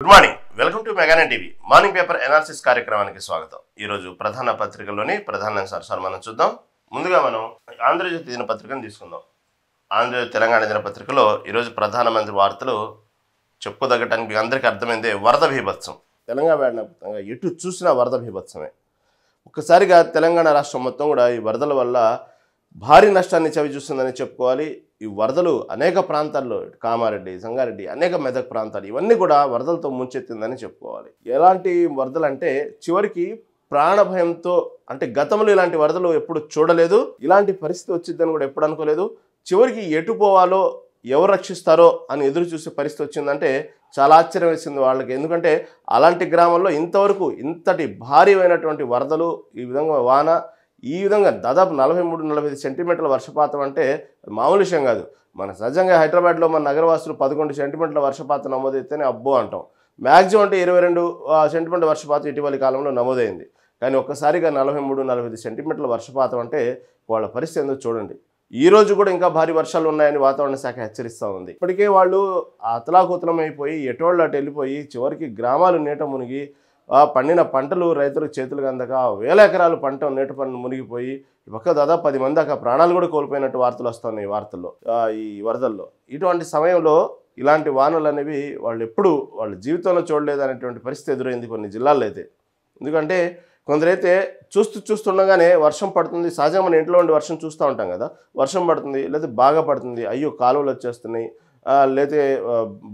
Good morning, welcome to Mega Nine TV morning paper analysis కార్యక్రమానికి స్వాగతం. ఈరోజు ప్రధాన పత్రికలోని ప్రధాన అంశాలు మనం చూద్దాం. ముందుగా మనం ఆంధ్రజ్యోతి దినపత్రికను తీసుకుందాం. ఆంధ్రజ్యోతి తెలంగాణ దినపత్రికలో ఈరోజు ప్రధానమంత్రి వార్తలు చెప్పుకోదగ్గటానికి అందరికీ అర్థమైందే వరద బీభత్సం. తెలంగాణ వ్యాప్తంగా ఎటు చూసినా వరద బీభత్సమే. ఒక్కసారిగా తెలంగాణ రాష్ట్రం మొత్తం కూడా ఈ వరదల వల్ల భారీ నష్టాన్ని చవి చూస్తుందని చెప్పుకోవాలి. ఈ వరదలు అనేక ప్రాంతాల్లో కామారెడ్డి, సంగారెడ్డి, అనేక మెదక్ ప్రాంతాలు ఇవన్నీ కూడా వరదలతో ముంచెత్తిందని చెప్పుకోవాలి. ఎలాంటి వరదలు అంటే చివరికి ప్రాణభయంతో, అంటే గతంలో ఇలాంటి వరదలు ఎప్పుడు చూడలేదు, ఇలాంటి పరిస్థితి వచ్చిందని కూడా ఎప్పుడు అనుకోలేదు. చివరికి ఎటు పోవాలో ఎవరు రక్షిస్తారో అని ఎదురు చూసే పరిస్థితి వచ్చిందంటే చాలా ఆశ్చర్యం వేసింది వాళ్ళకి. ఎందుకంటే అలాంటి గ్రామాల్లో ఇంతవరకు ఇంతటి భారీమైనటువంటి వరదలు, ఈ విధంగా వాన, ఈ విధంగా దాదాపు 43-45 సెంటీమీటర్ల వర్షపాతం అంటే మామూలు విషయం కాదు. మన సహజంగా హైదరాబాద్లో మన నగరవాసులు 11 సెంటీమీటర్ల వర్షపాతం నమోదైతేనే అబ్బో అంటాం. మ్యాక్సిమం అంటే 22 సెంటీమీటర్ల వర్షపాతం ఇటీవలి కాలంలో నమోదైంది. కానీ ఒక్కసారిగా 43-45 సెంటీమీటర్ల వర్షపాతం అంటే వాళ్ళ పరిస్థితి ఏందో చూడండి. ఈ రోజు కూడా ఇంకా భారీ వర్షాలు ఉన్నాయని వాతావరణ శాఖ హెచ్చరిస్తూ ఉంది. ఇప్పటికే వాళ్ళు అతలాకుతలం అయిపోయి ఎటోళ్ళు అటు వెళ్ళిపోయి చివరికి గ్రామాలు నీట మునిగి పండిన పంటలు రైతులకు చేతులకు అందక వేల ఎకరాలు పంట నీట పన్ను మునిగిపోయి ఈ పక్క దాదాపు 10 మంది దాకా ప్రాణాలు కూడా కోల్పోయినట్టు వార్తలు వస్తున్నాయి. ఈ వరదల్లో ఇటువంటి సమయంలో ఇలాంటి వానలు అనేవి వాళ్ళు ఎప్పుడు వాళ్ళ జీవితంలో చూడలేదు అనేటువంటి పరిస్థితి ఎదురైంది కొన్ని జిల్లాల్లో అయితే. ఎందుకంటే కొందరైతే చూస్తుండగానే వర్షం పడుతుంది, సహజంగా మన ఇంట్లో ఉండి వర్షం చూస్తూ ఉంటాం కదా, వర్షం పడుతుంది లేదా బాగా పడుతుంది, అయ్యో కాలువలు వచ్చేస్తున్నాయి, లేతే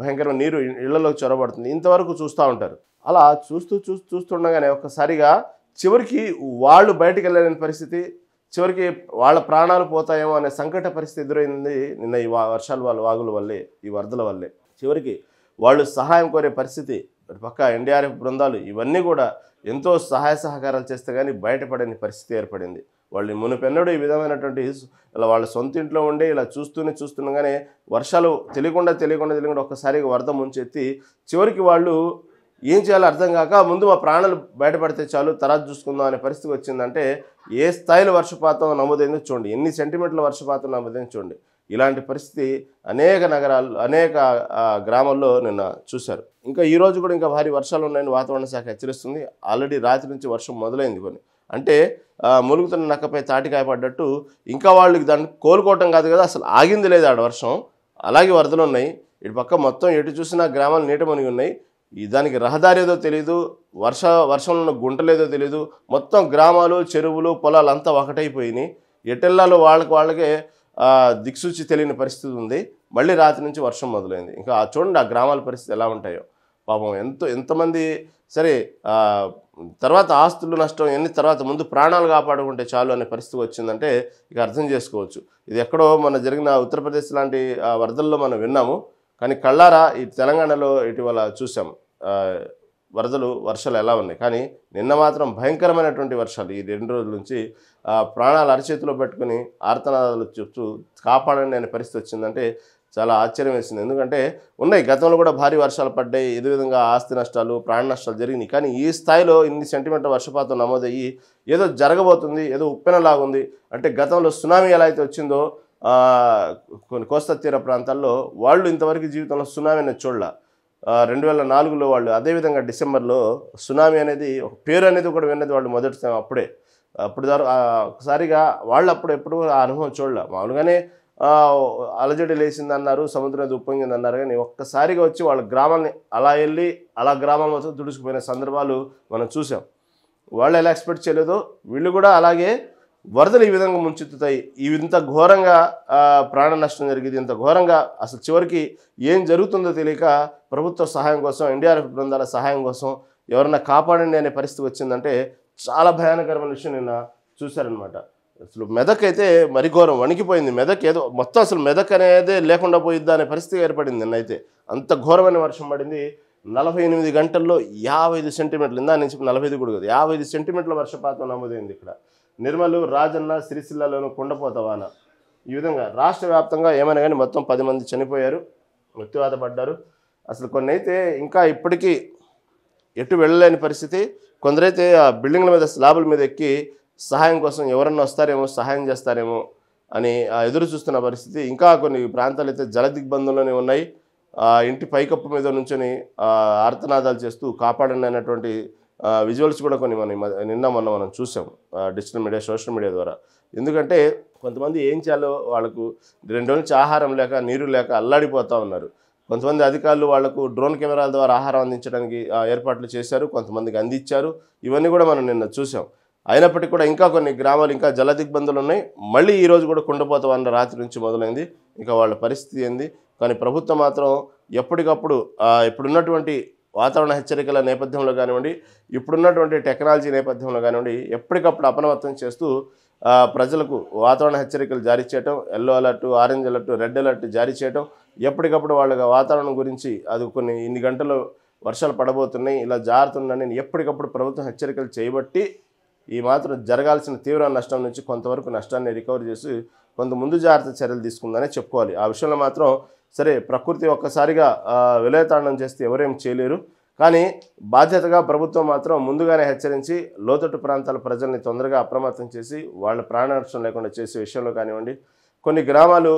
భయంకరమైన నీరు ఇళ్లలోకి చొరబడుతుంది, ఇంతవరకు చూస్తూ ఉంటారు. అలా చూస్తుండగానే ఒక్కసారిగా చివరికి వాళ్ళు బయటికి వెళ్ళలేని పరిస్థితి, చివరికి వాళ్ళ ప్రాణాలు పోతాయేమో అనే సంకట పరిస్థితి ఎదురైంది నిన్న ఈ వర్షాల వాగుల వల్లే, ఈ వరదల వల్లే. చివరికి వాళ్ళు సహాయం కోరే పరిస్థితి, పక్క ఎన్డీఆర్ఎఫ్ బృందాలు ఇవన్నీ కూడా ఎంతో సహాయ సహకారాలు చేస్తే కానీ బయటపడని పరిస్థితి ఏర్పడింది. వాళ్ళు మునుపెన్నడూ ఈ విధమైనటువంటి ఇలా వాళ్ళ సొంత ఇంట్లో ఉండి ఇలా చూస్తుండగానే వర్షాలు తెలియకుండా ఒక్కసారిగా వరద ముంచెత్తి చివరికి వాళ్ళు ఏం చేయాలో అర్థం కాక ముందు మా ప్రాణాలు బయటపడితే చాలు తర్వాత చూసుకుందాం అనే పరిస్థితి వచ్చిందంటే ఏ స్థాయిలో వర్షపాతం నమోదైందో చూడండి, ఎన్ని సెంటీమీటర్ల వర్షపాతం నమోదైందో చూడండి. ఇలాంటి పరిస్థితి అనేక నగరాలు, అనేక గ్రామాల్లో నిన్న చూశారు. ఇంకా ఈరోజు కూడా ఇంకా భారీ వర్షాలు ఉన్నాయని వాతావరణ శాఖ హెచ్చరిస్తుంది. ఆల్రెడీ రాత్రి నుంచి వర్షం మొదలైంది. కొన్ని అంటే ములుగుతున్న నక్కపై తాటికాయ పడ్డట్టు ఇంకా వాళ్ళు దాన్ని కోలుకోవటం కాదు కదా, అసలు ఆగింది లేదు ఆడ వర్షం. అలాగే వరదలు ఉన్నాయి. ఇటు పక్క మొత్తం ఎటు చూసినా గ్రామాలు నీట మునిగి ఉన్నాయి. దానికి రహదారి ఏదో తెలియదు, వర్షంలో గుంటలేదో తెలియదు. మొత్తం గ్రామాలు, చెరువులు, పొలాలు అంతా ఒకటైపోయినాయి. ఎటెల్లాలో వాళ్ళకే దిక్సూచి తెలియని పరిస్థితి ఉంది. మళ్ళీ రాత్రి నుంచి వర్షం మొదలైంది. ఇంకా చూడండి ఆ గ్రామాల పరిస్థితి ఎలా ఉంటాయో. పాపం ఎంతమంది సరే తర్వాత ఆస్తులు నష్టం ఎన్ని, తర్వాత ముందు ప్రాణాలు కాపాడుకుంటే చాలు అనే పరిస్థితి వచ్చిందంటే ఇక అర్థం చేసుకోవచ్చు. ఇది ఎక్కడో మన జరిగిన ఉత్తరప్రదేశ్ లాంటి వరదల్లో మనం విన్నాము, కానీ కళ్ళారా ఈ తెలంగాణలో ఇటీవల చూసాము వర్షాలు ఎలా ఉన్నాయి. కానీ నిన్న మాత్రం భయంకరమైనటువంటి వర్షాలు. ఈ 2 రోజుల నుంచి ప్రాణాలు అరచేతిలో పెట్టుకుని ఆర్తనాదాలు చెప్తూ కాపాడండి అనే పరిస్థితి వచ్చిందంటే చాలా ఆశ్చర్యం వేసింది. ఎందుకంటే ఉన్నాయి, గతంలో కూడా భారీ వర్షాలు పడ్డాయి, ఇదే విధంగా ఆస్తి నష్టాలు, ప్రాణ నష్టాలు జరిగినాయి. కానీ ఈ స్థాయిలో ఇన్ని సెంటీమీటర్ల వర్షపాతం నమోదయ్యి ఏదో జరగబోతుంది, ఏదో ఉప్పెనలాగుంది. అంటే గతంలో సునామీ ఎలా అయితే వచ్చిందో కొన్ని కోస్తా తీర ప్రాంతాల్లో వాళ్ళు ఇంతవరకు జీవితంలో సునామీ అనేది చూడాల. 2004లో వాళ్ళు అదేవిధంగా డిసెంబర్లో సునామీ అనేది ఒక పేరు అనేది కూడా విన్నది వాళ్ళు మొదటి అప్పుడు ఒకసారిగా వాళ్ళు ఎప్పుడు ఆ అనుభవం చూడాల. మామూలుగానే అలజడి లేచింది అన్నారు, సముద్రం ఉప్పొంగింది అన్నారు, కానీ ఒక్కసారిగా వచ్చి వాళ్ళ గ్రామాన్ని అలా వెళ్ళి అలా గ్రామం మొత్తం తుడుచుకుపోయిన సందర్భాలు మనం చూసాం. వాళ్ళు ఎలా ఎక్స్పెక్ట్ చేయలేదో వీళ్ళు కూడా అలాగే వరదలు ఈ విధంగా ముంచెత్తుతాయి, ఇంత ఘోరంగా ప్రాణ నష్టం జరిగింది, ఇంత ఘోరంగా అసలు చివరికి ఏం జరుగుతుందో తెలియక ప్రభుత్వ సహాయం కోసం, ఎన్డీఆర్ఎఫ్ బృందాల సహాయం కోసం ఎవరన్నా కాపాడండి అనే పరిస్థితి వచ్చిందంటే చాలా భయానకరమైన విషయం నిన్న చూశారనమాట. అసలు మెదక్ అయితే మరి ఘోరం, వణికిపోయింది మెదక్. ఏదో మొత్తం అసలు మెదక్ అనేది లేకుండా పోయిద్దా అనే పరిస్థితి ఏర్పడింది నిన్నైతే. అంత ఘోరమైన వర్షం పడింది. 48 గంటల్లో 55 సెంటీమీటర్లు, ఇందా నుంచి 45 కూడా కాదు, 55 సెంటీమీటర్ల వర్షపాతం నమోదైంది. ఇక్కడ నిర్మలు, రాజన్న, సిరిసిల్లాలోను కుండపోత వాన. ఈ విధంగా రాష్ట్ర వ్యాప్తంగా ఏమైనా కానీ మొత్తం 10 మంది చనిపోయారు, మృత్యువాత పడ్డారు. అసలు కొన్ని అయితే ఇంకా ఇప్పటికీ ఎటు వెళ్ళలేని పరిస్థితి. కొందరైతే ఆ బిల్డింగ్ల మీద, స్లాబుల మీద ఎక్కి సహాయం కోసం ఎవరన్నా వస్తారేమో, సహాయం చేస్తారేమో అని ఎదురు చూస్తున్న పరిస్థితి. ఇంకా కొన్ని ప్రాంతాలు అయితే జల దిగ్బంధంలోనే ఉన్నాయి. ఇంటి పైకప్పు మీద నుంచొని ఆర్తనాదాలు చేస్తూ కాపాడండి అనేటువంటి విజువల్స్ కూడా కొన్ని నిన్న మొన్న మనం చూసాం డిజిటల్ మీడియా, సోషల్ మీడియా ద్వారా. ఎందుకంటే కొంతమంది ఏం చేయాలో వాళ్ళకు 2 రోజుల నుంచి ఆహారం లేక, నీరు లేక అల్లాడిపోతూ ఉన్నారు. కొంతమంది అధికారులు వాళ్లకు డ్రోన్ కెమెరాల ద్వారా ఆహారం అందించడానికి ఏర్పాట్లు చేశారు, కొంతమందికి అందించారు. ఇవన్నీ కూడా మనం నిన్న చూసాం. అయినప్పటికీ కూడా ఇంకా కొన్ని గ్రామాలు ఇంకా జల దిగ్బంధులు ఉన్నాయి. మళ్ళీ ఈరోజు కూడా కుండపోత రాత్రి నుంచి మొదలైంది. ఇంకా వాళ్ళ పరిస్థితి ఏంది? కానీ ప్రభుత్వం మాత్రం ఎప్పటికప్పుడు ఇప్పుడున్నటువంటి వాతావరణ హెచ్చరికల నేపథ్యంలో కానివ్వండి, ఇప్పుడున్నటువంటి టెక్నాలజీ నేపథ్యంలో కానివ్వండి, ఎప్పటికప్పుడు అప్రమత్తం చేస్తూ ప్రజలకు వాతావరణ హెచ్చరికలు జారీ చేయటం, yellow alert, orange alert, red alert జారీ చేయటం, ఎప్పటికప్పుడు వాళ్ళ వాతావరణం గురించి అది ఇన్ని గంటలు వర్షాలు పడబోతున్నాయి, ఇలా జారుతుందని ఎప్పటికప్పుడు ప్రభుత్వం హెచ్చరికలు చేయబట్టి ఈ మాత్రం జరగాల్సిన తీవ్ర నష్టం నుంచి కొంతవరకు నష్టాన్ని రికవర్ చేసి కొంత ముందు జాగ్రత్త చర్యలు తీసుకుందనే చెప్పుకోవాలి. ఆ విషయంలో మాత్రం సరే, ప్రకృతి ఒక్కసారిగా విలయతాండం చేస్తే ఎవరేం చేయలేరు. కానీ బాధ్యతగా ప్రభుత్వం మాత్రం ముందుగానే హెచ్చరించి లోతట్టు ప్రాంతాల ప్రజల్ని తొందరగా అప్రమత్తం చేసి వాళ్ళ ప్రాణ నష్టం లేకుండా చేసే విషయంలో కానివ్వండి, కొన్ని గ్రామాలు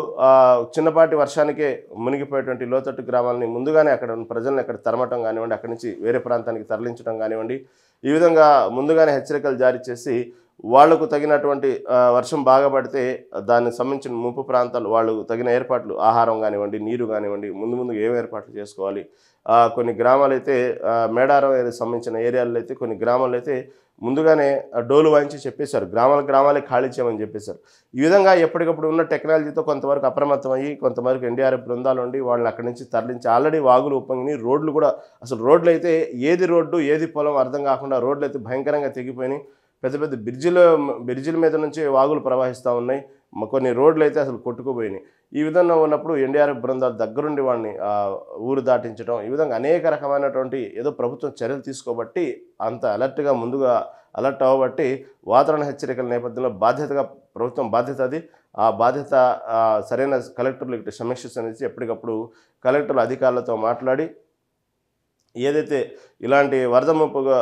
చిన్నపాటి వర్షానికే మునిగిపోయేటువంటి లోతట్టు గ్రామాలని ముందుగానే అక్కడ ప్రజల్ని అక్కడ తరమటం కానివ్వండి, అక్కడి నుంచి వేరే ప్రాంతానికి తరలించడం కానివ్వండి, ఈ విధంగా ముందుగానే హెచ్చరికలు జారీ చేసి వాళ్లకు తగినటువంటి వర్షం బాగా పడితే దానికి సంబంధించిన ముంపు ప్రాంతాలు వాళ్ళు తగిన ఏర్పాట్లు, ఆహారం కానివ్వండి, నీరు కానివ్వండి, ముందు ఏం ఏర్పాట్లు చేసుకోవాలి. కొన్ని గ్రామాలు అయితే మేడారం సంబంధించిన ఏరియాల్లో అయితే కొన్ని గ్రామాల్లో అయితే ముందుగానే డోలు వాయించి చెప్పేశారు, గ్రామాలే ఖాళీ చేయమని చెప్పేశారు. ఈ విధంగా ఎప్పటికప్పుడు ఉన్న టెక్నాలజీతో కొంతవరకు అప్రమత్తం అయ్యి కొంతవరకు ఎన్డీఆర్ఎఫ్ బృందాలు ఉండి వాళ్ళని అక్కడి నుంచి తరలించి ఆల్రెడీ వాగులు ఉప్పొంగినాయి. రోడ్లు కూడా అసలు రోడ్లు అయితే ఏది రోడ్డు ఏది పొలం అర్థం కాకుండా రోడ్లు అయితే భయంకరంగా తెగిపోయినాయి. పెద్ద పెద్ద బ్రిడ్జిల మీద నుంచి వాగులు ప్రవహిస్తూ ఉన్నాయి. కొన్ని రోడ్లు అయితే అసలు కొట్టుకుపోయినాయి. ఈ విధంగా ఉన్నప్పుడు ఎన్డీఆర్ఎఫ్ బృందాలు దగ్గరుండి వాడిని ఊరు దాటించడం, ఈ విధంగా అనేక రకమైనటువంటి ఏదో ప్రభుత్వం చర్యలు తీసుకోబట్టి అంత అలర్ట్గా ముందుగా అలర్ట్ అవ్వబట్టి వాతావరణ హెచ్చరికల నేపథ్యంలో ప్రభుత్వం బాధ్యత అది. ఆ బాధ్యత సరైన కలెక్టర్లు ఇక్కడ సమీక్ష అనేది ఎప్పటికప్పుడు కలెక్టర్లు అధికారులతో మాట్లాడి ఏదైతే ఇలాంటి వరద ముప్పుగా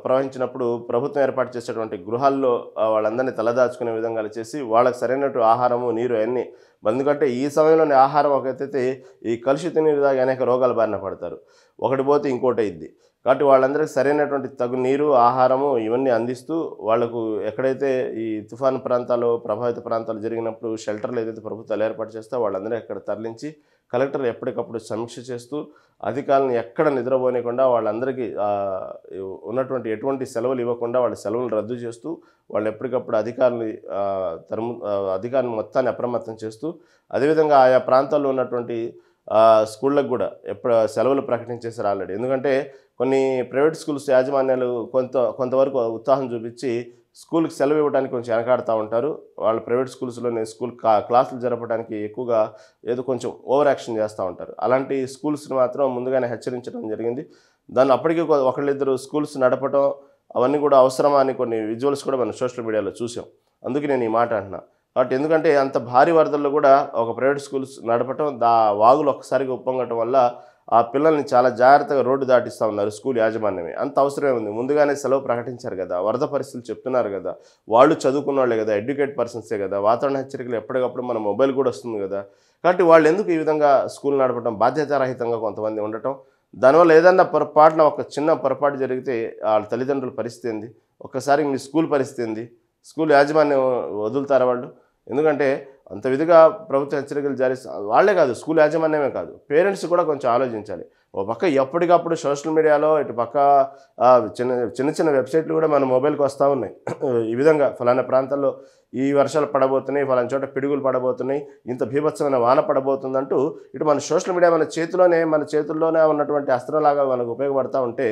ప్రవహించినప్పుడు ప్రభుత్వం ఏర్పాటు చేసేటువంటి గృహాల్లో వాళ్ళందరినీ తలదాచుకునే విధంగా చేసి వాళ్ళకి సరైనట్టు ఆహారము, నీరు అన్నీ. ఎందుకంటే ఈ సమయంలోనే ఆహారం ఒకటైతే ఈ కలుషిత నీరు తాగి అనేక రోగాల బారిన పడతారు, ఒకటి పోతే ఇంకోటి అయింది. కాబట్టి వాళ్ళందరికీ సరైనటువంటి తగు నీరు, ఆహారము ఇవన్నీ అందిస్తూ వాళ్లకు ఎక్కడైతే ఈ తుఫాను ప్రాంతాలు, ప్రభావిత ప్రాంతాలు జరిగినప్పుడు షెల్టర్లు ఏదైతే ప్రభుత్వాలు ఏర్పాటు చేస్తే వాళ్ళందరూ ఎక్కడ తరలించి కలెక్టర్ ఎప్పటికప్పుడు సమీక్ష చేస్తూ అధికారులను ఎక్కడ నిద్రపోనికుండా వాళ్ళందరికీ ఉన్నటువంటి ఎటువంటి సెలవులు ఇవ్వకుండా వాళ్ళ సెలవులు రద్దు చేస్తూ వాళ్ళు ఎప్పటికప్పుడు అధికారులు మొత్తాన్ని అప్రమత్తం చేస్తూ, అదేవిధంగా ఆయా ప్రాంతాల్లో ఉన్నటువంటి స్కూళ్ళకు కూడా సెలవులు ప్రకటించేశారు ఆల్రెడీ. ఎందుకంటే కొన్ని ప్రైవేట్ స్కూల్స్ యాజమాన్యాలు కొంతవరకు ఉత్సాహం చూపించి స్కూల్కి సెలవు ఇవ్వడానికి కొంచెం వెనకాడుతూ ఉంటారు. వాళ్ళు ప్రైవేట్ స్కూల్స్లోనే క్లాసులు జరపడానికి ఎక్కువగా ఏదో కొంచెం ఓవర్ యాక్షన్ చేస్తూ ఉంటారు. అలాంటి స్కూల్స్ని మాత్రం ముందుగానే హెచ్చరించడం జరిగింది. దాన్ని అప్పటికీ ఒకళ్ళిద్దరు స్కూల్స్ నడపడం అవన్నీ కూడా అవసరమా అని కొన్ని విజువల్స్ కూడా మనం సోషల్ మీడియాలో చూసాం. అందుకే నేను ఈ మాట అంటున్నా. కాబట్టి ఎందుకంటే అంత భారీ వరదల్లో కూడా ఒక ప్రైవేట్ స్కూల్స్ నడపటం, వాగులు ఒక్కసారిగా ఉప్పొంగటం వల్ల ఆ పిల్లల్ని చాలా జాగ్రత్తగా రోడ్డు దాటిస్తూ ఉన్నారు స్కూల్ యాజమాన్యమే. అంత అవసరమే ఉంది. ముందుగానే సెలవు ప్రకటించారు కదా, వరద పరిస్థితులు చెప్తున్నారు కదా, వాళ్ళు చదువుకున్న వాళ్ళే కదా, ఎడ్యుకేట్ పర్సన్సే కదా, వాతావరణ హెచ్చరికలు ఎప్పటికప్పుడు మన మొబైల్ కూడా వస్తుంది కదా. కాబట్టి వాళ్ళు ఎందుకు ఈ విధంగా స్కూల్ నడపడం, బాధ్యతారహితంగా కొంతమంది ఉండటం, దానివల్ల ఏదన్నా పొరపాటున ఒక చిన్న పొరపాటు జరిగితే వాళ్ళ తల్లిదండ్రుల పరిస్థితి ఏంది, ఒక్కసారి మీ స్కూల్ పరిస్థితి ఏంది, స్కూల్ యాజమాన్యం వదులుతారా వాళ్ళు? ఎందుకంటే అంత విధిగా ప్రభుత్వ హెచ్చరికలు జారీ వాళ్లే కాదు, స్కూల్ యాజమాన్యమే కాదు, పేరెంట్స్ కూడా కొంచెం ఆలోచించాలి. ఓ పక్క ఎప్పటికప్పుడు సోషల్ మీడియాలో ఇటు పక్క చిన్న వెబ్సైట్లు కూడా మన మొబైల్కి వస్తూ ఉన్నాయి. ఈ విధంగా ఫలానా ప్రాంతాల్లో ఈ వర్షాలు పడబోతున్నాయి, ఫలానా చోట పిడుగులు పడబోతున్నాయి, ఇంత బీభత్సమైన వాన పడబోతుందంటూ ఇటు మన సోషల్ మీడియా మన చేతుల్లోనే ఉన్నటువంటి అస్త్రంలాగా మనకు ఉపయోగపడతా ఉంటే